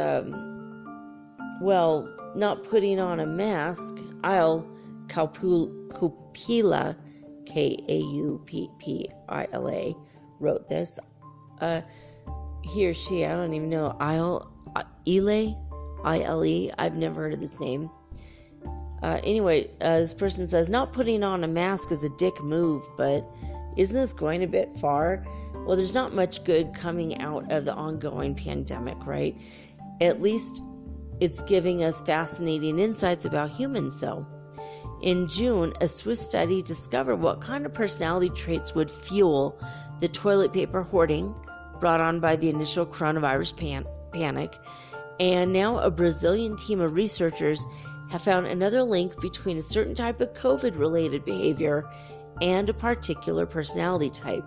well, not putting on a mask, Kaupila, Kauppila, wrote this. He or she, I don't even know, Ile, I've never heard of this name. Anyway, this person says, not putting on a mask is a dick move, but isn't this going a bit far? Well, there's not much good coming out of the ongoing pandemic, right? At least it's giving us fascinating insights about humans, though. In June, a Swiss study discovered what kind of personality traits would fuel the toilet paper hoarding brought on by the initial coronavirus panic. And now a Brazilian team of researchers have found another link between a certain type of COVID-related behavior and a particular personality type.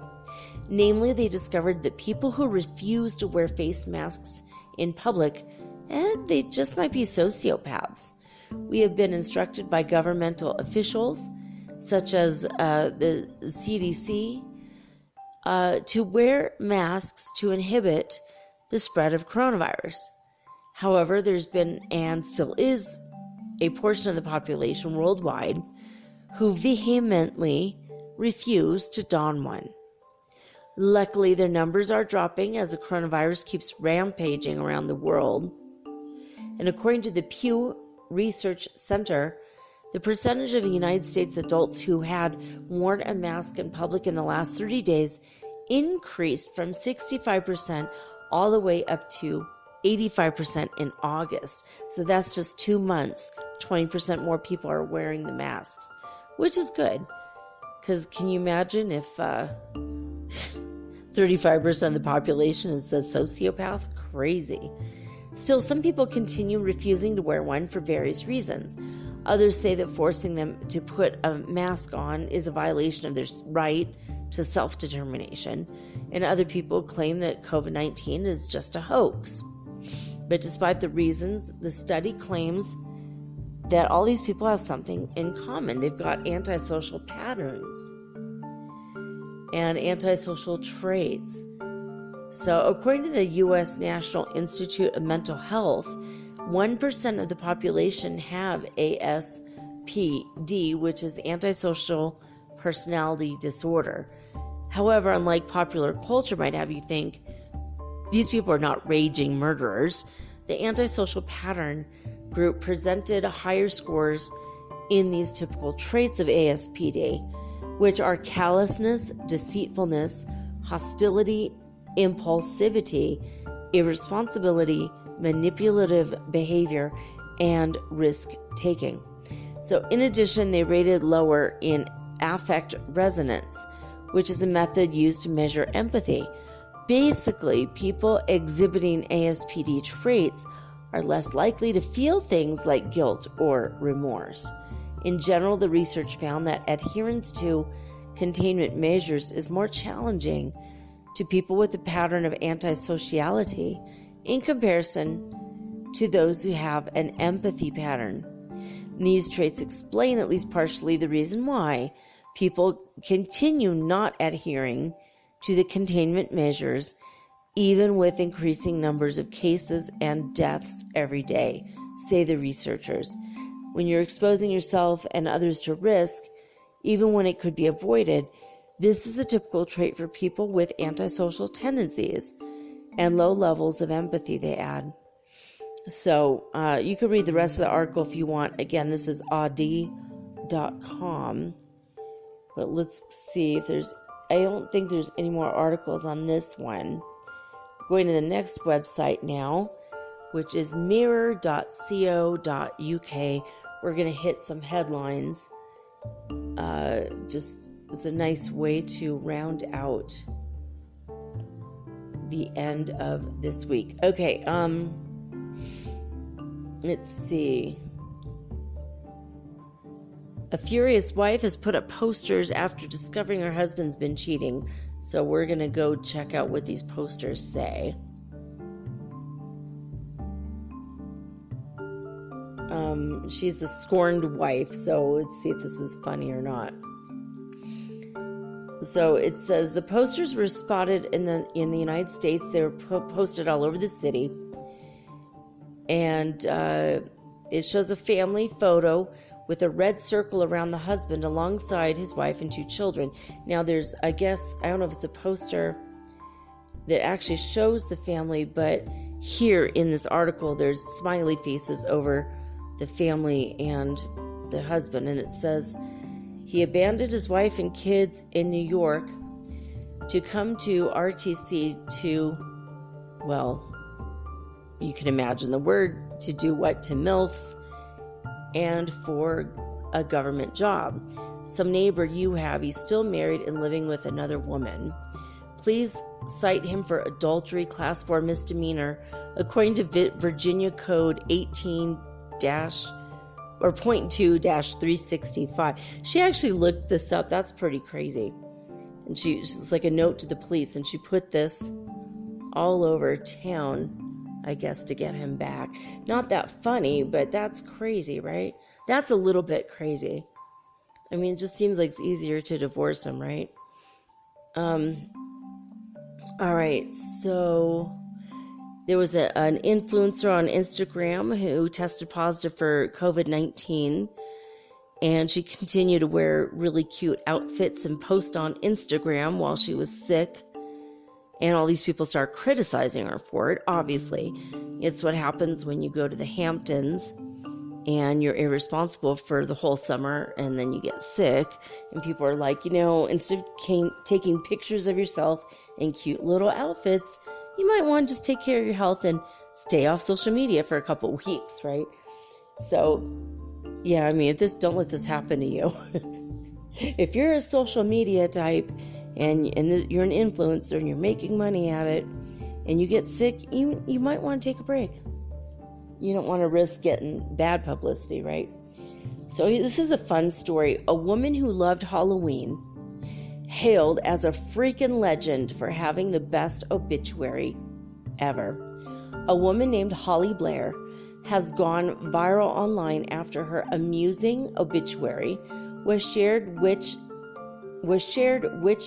Namely, they discovered that people who refuse to wear face masks in public, they just might be sociopaths. We have been instructed by governmental officials, such as the CDC, to wear masks to inhibit the spread of coronavirus. However, there's been and still is a portion of the population worldwide who vehemently refuse to don one. Luckily, their numbers are dropping as the coronavirus keeps rampaging around the world. And according to the Pew Research Center, the percentage of United States adults who had worn a mask in public in the last 30 days increased from 65% all the way up to 85% in August. So that's just 2 months. 20% more people are wearing the masks, which is good. Because can you imagine if 35% of the population is a sociopath? Crazy. Still, some people continue refusing to wear one for various reasons. Others say that forcing them to put a mask on is a violation of their right to self-determination, and other people claim that COVID-19 is just a hoax. But despite the reasons, the study claims that all these people have something in common. They've got antisocial patterns and antisocial traits. So according to the U.S. National Institute of Mental Health, 1% of the population have ASPD, which is antisocial personality disorder. However, unlike popular culture might have you think, these people are not raging murderers. The antisocial pattern group presented higher scores in these typical traits of ASPD, which are callousness, deceitfulness, hostility, impulsivity, irresponsibility, manipulative behavior, and risk-taking. So in addition, they rated lower in affect resonance, which is a method used to measure empathy. Basically, people exhibiting ASPD traits are less likely to feel things like guilt or remorse. In general, the research found that adherence to containment measures is more challenging to people with a pattern of antisociality in comparison to those who have an empathy pattern. These traits explain at least partially the reason why people continue not adhering to the containment measures, even with increasing numbers of cases and deaths every day, say the researchers. When you're exposing yourself and others to risk, even when it could be avoided, this is a typical trait for people with antisocial tendencies and low levels of empathy, they add. So you can read the rest of the article if you want. Again, this is audi.com. But let's see if I don't think there's any more articles on this one. Going to the next website now, which is mirror.co.uk. We're going to hit some headlines. Just as a nice way to round out the end of this week. Okay, let's see. A furious wife has put up posters after discovering her husband's been cheating. So we're going to go check out what these posters say. She's a scorned wife, so let's see if this is funny or not. So it says the posters were spotted in the United States. They were posted all over the city. And it shows a family photo with a red circle around the husband alongside his wife and 2 children. Now there's, I guess, I don't know if it's a poster that actually shows the family, but here in this article there's smiley faces over the family and the husband, and it says he abandoned his wife and kids in New York to come to RTC to, well, you can imagine the word, to do what to MILFs and for a government job. Some neighbor you have, he's still married and living with another woman. Please cite him for adultery, class 4 misdemeanor, according to Virginia Code 18-.2-365. She actually looked this up. That's pretty crazy. And it's like a note to the police, and she put this all over town, I guess, to get him back. Not that funny, but that's crazy, right? That's a little bit crazy. I mean, it just seems like it's easier to divorce him, right? All right, so there was an influencer on Instagram who tested positive for COVID-19, and she continued to wear really cute outfits and post on Instagram while she was sick. And all these people start criticizing her for it. Obviously, it's what happens when you go to the Hamptons and you're irresponsible for the whole summer and then you get sick. And people are like, instead of taking pictures of yourself in cute little outfits, you might want to just take care of your health and stay off social media for a couple weeks, right? So, yeah, I mean, don't let this happen to you. If you're a social media type, and you're an influencer and you're making money at it and you get sick, you might want to take a break. You don't want to risk getting bad publicity, right? So this is a fun story. A woman who loved Halloween, hailed as a freaking legend for having the best obituary ever. A woman named Holly Blair has gone viral online after her amusing obituary was shared witch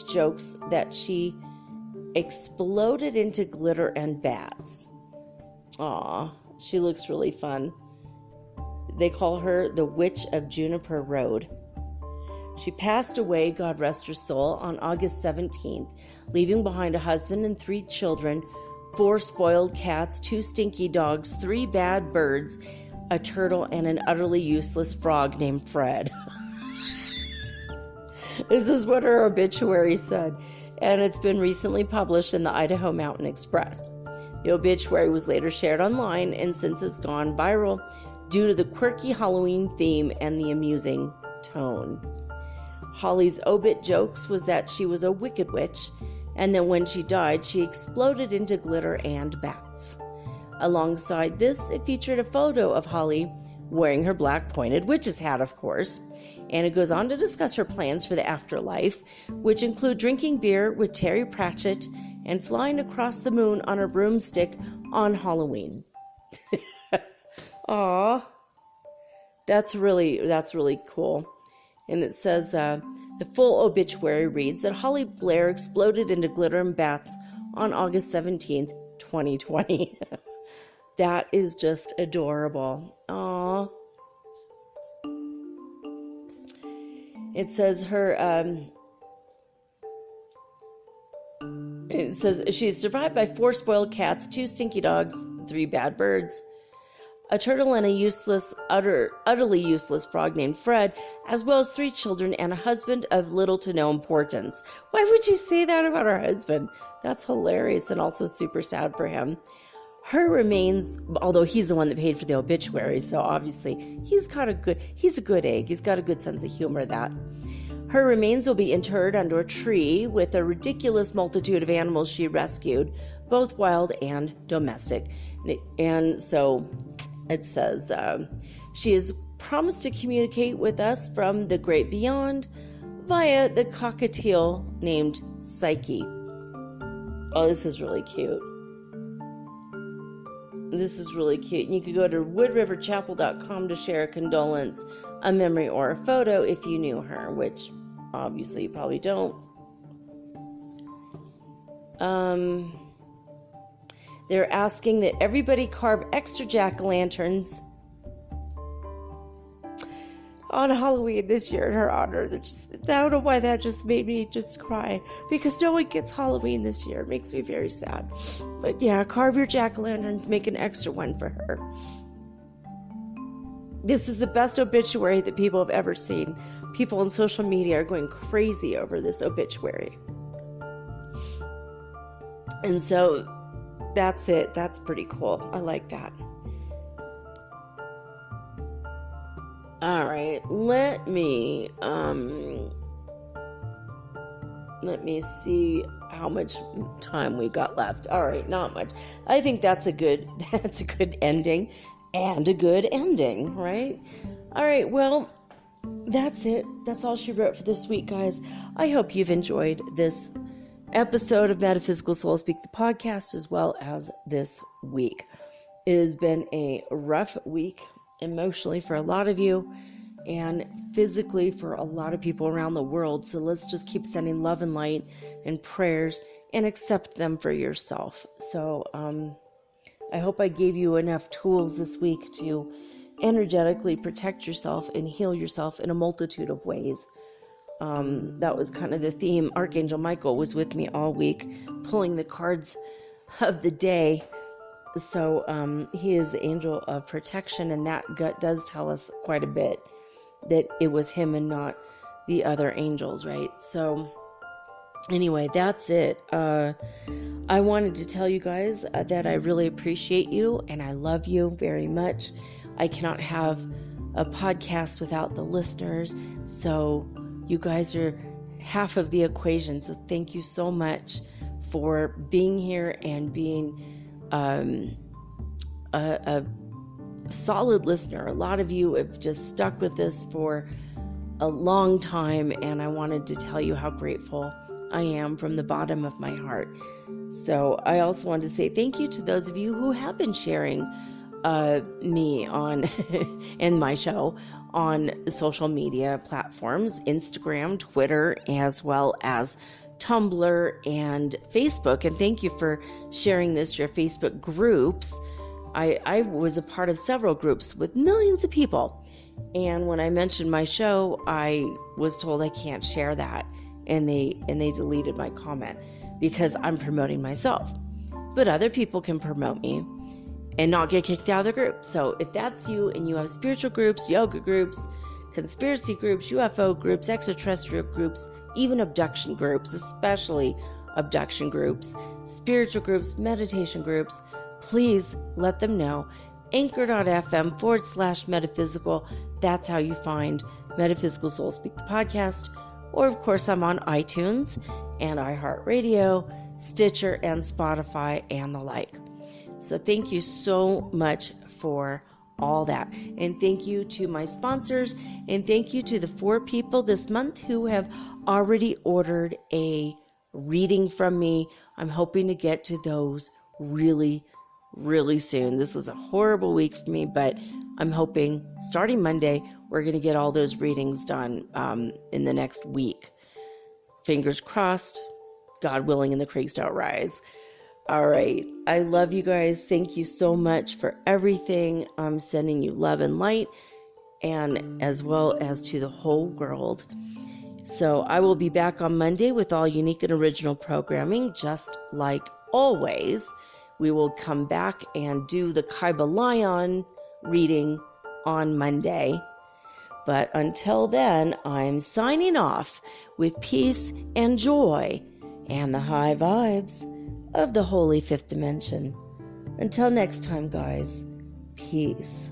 jokes that she exploded into glitter and bats. Aw, she looks really fun. They call her the Witch of Juniper Road. She passed away, God rest her soul, on August 17th, leaving behind a husband and 3 children 4 spoiled cats, 2 stinky dogs, 3 bad birds, a turtle, and an utterly useless frog named Fred. This is what her obituary said, and it's been recently published in the Idaho Mountain Express. The obituary was later shared online and since has gone viral due to the quirky Halloween theme and the amusing tone. Holly's obit jokes was that she was a wicked witch, and that when she died, she exploded into glitter and bats. Alongside this, it featured a photo of Holly wearing her black pointed witch's hat, of course, and it goes on to discuss her plans for the afterlife, which include drinking beer with Terry Pratchett and flying across the moon on a broomstick on Halloween. Aw, that's really cool. And it says, the full obituary reads that Holly Blair exploded into glitter and bats on August 17th, 2020. That is just adorable. Aww. It says she's survived by 4 spoiled cats, 2 stinky dogs, 3 bad birds, a turtle, and a utterly useless frog named Fred, as well as 3 children and a husband of little to no importance. Why would she say that about her husband? That's hilarious and also super sad for him. Her remains, although he's the one that paid for the obituary, so obviously he's a good egg. He's got a good sense of humor, that. Her remains will be interred under a tree with a ridiculous multitude of animals she rescued, both wild and domestic. And so it says, she has promised to communicate with us from the great beyond via the cockatiel named Psyche. Oh, this is really cute. This is really cute. And you could go to woodriverchapel.com to share a condolence, a memory, or a photo if you knew her, which obviously you probably don't. They're asking that everybody carve extra jack-o'-lanterns on Halloween this year in her honor. I don't know why that just made me just cry, because no one gets Halloween this year. It makes me very sad. But yeah, carve your jack-o'-lanterns, make an extra one for her. This is the best obituary that people have ever seen. People on social media are going crazy over this obituary. And so that's it. That's pretty cool. I like that. All right, let me see how much time we got left. All right, not much. I think that's a good ending, and a good ending, right? All right, well, that's it. That's all she wrote for this week, guys. I hope you've enjoyed this episode of Metaphysical Soul Speak, the podcast, as well as this week. It has been a rough week emotionally for a lot of you, and physically for a lot of people around the world. So let's just keep sending love and light and prayers and accept them for yourself. So I hope I gave you enough tools this week to energetically protect yourself and heal yourself in a multitude of ways. That was kind of the theme. Archangel Michael was with me all week, pulling the cards of the day. So he is the angel of protection, and that does tell us quite a bit that it was him and not the other angels, right? So anyway, that's it. I wanted to tell you guys that I really appreciate you and I love you very much. I cannot have a podcast without the listeners, so you guys are half of the equation. So thank you so much for being here and being a solid listener. A lot of you have just stuck with this for a long time, and I wanted to tell you how grateful I am from the bottom of my heart. So I also wanted to say thank you to those of you who have been sharing me on and my show on social media platforms, Instagram, Twitter, as well as Tumblr and Facebook. And thank you for sharing this to your Facebook groups. I was a part of several groups with millions of people, and when I mentioned my show, I was told I can't share that, and they deleted my comment because I'm promoting myself. but other people can promote me and not get kicked out of the group. So if that's you and you have spiritual groups, yoga groups, conspiracy groups, UFO groups, extraterrestrial groups, even abduction groups, especially abduction groups, spiritual groups, meditation groups, please let them know. Anchor.fm/metaphysical. That's how you find Metaphysical Soul Speak the podcast. Or, of course, I'm on iTunes and iHeartRadio, Stitcher, and Spotify, and the like. So thank you so much for all that. And thank you to my sponsors, and thank you to the 4 people this month who have already ordered a reading from me. I'm hoping to get to those really soon. This was a horrible week for me, but I'm hoping starting Monday, we're going to get all those readings done in the next week. Fingers crossed, God willing, and the creeks don't rise. All right. I love you guys. Thank you so much for everything. I'm sending you love and light, and as well as to the whole world. So I will be back on Monday with all unique and original programming, just like always. We will come back and do the Kybalion reading on Monday. But until then, I'm signing off with peace and joy and the high vibes of the Holy Fifth Dimension. Until next time, guys, peace.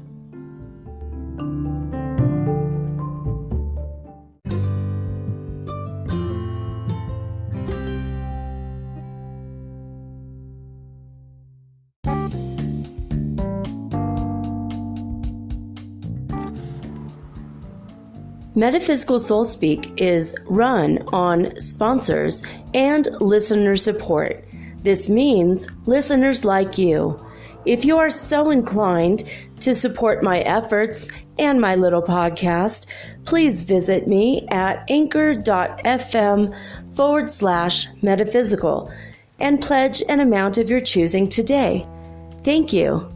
Metaphysical Soul Speak is run on sponsors and listener support. This means listeners like you. If you are so inclined to support my efforts and my little podcast, please visit me at anchor.fm/metaphysical and pledge an amount of your choosing today. Thank you.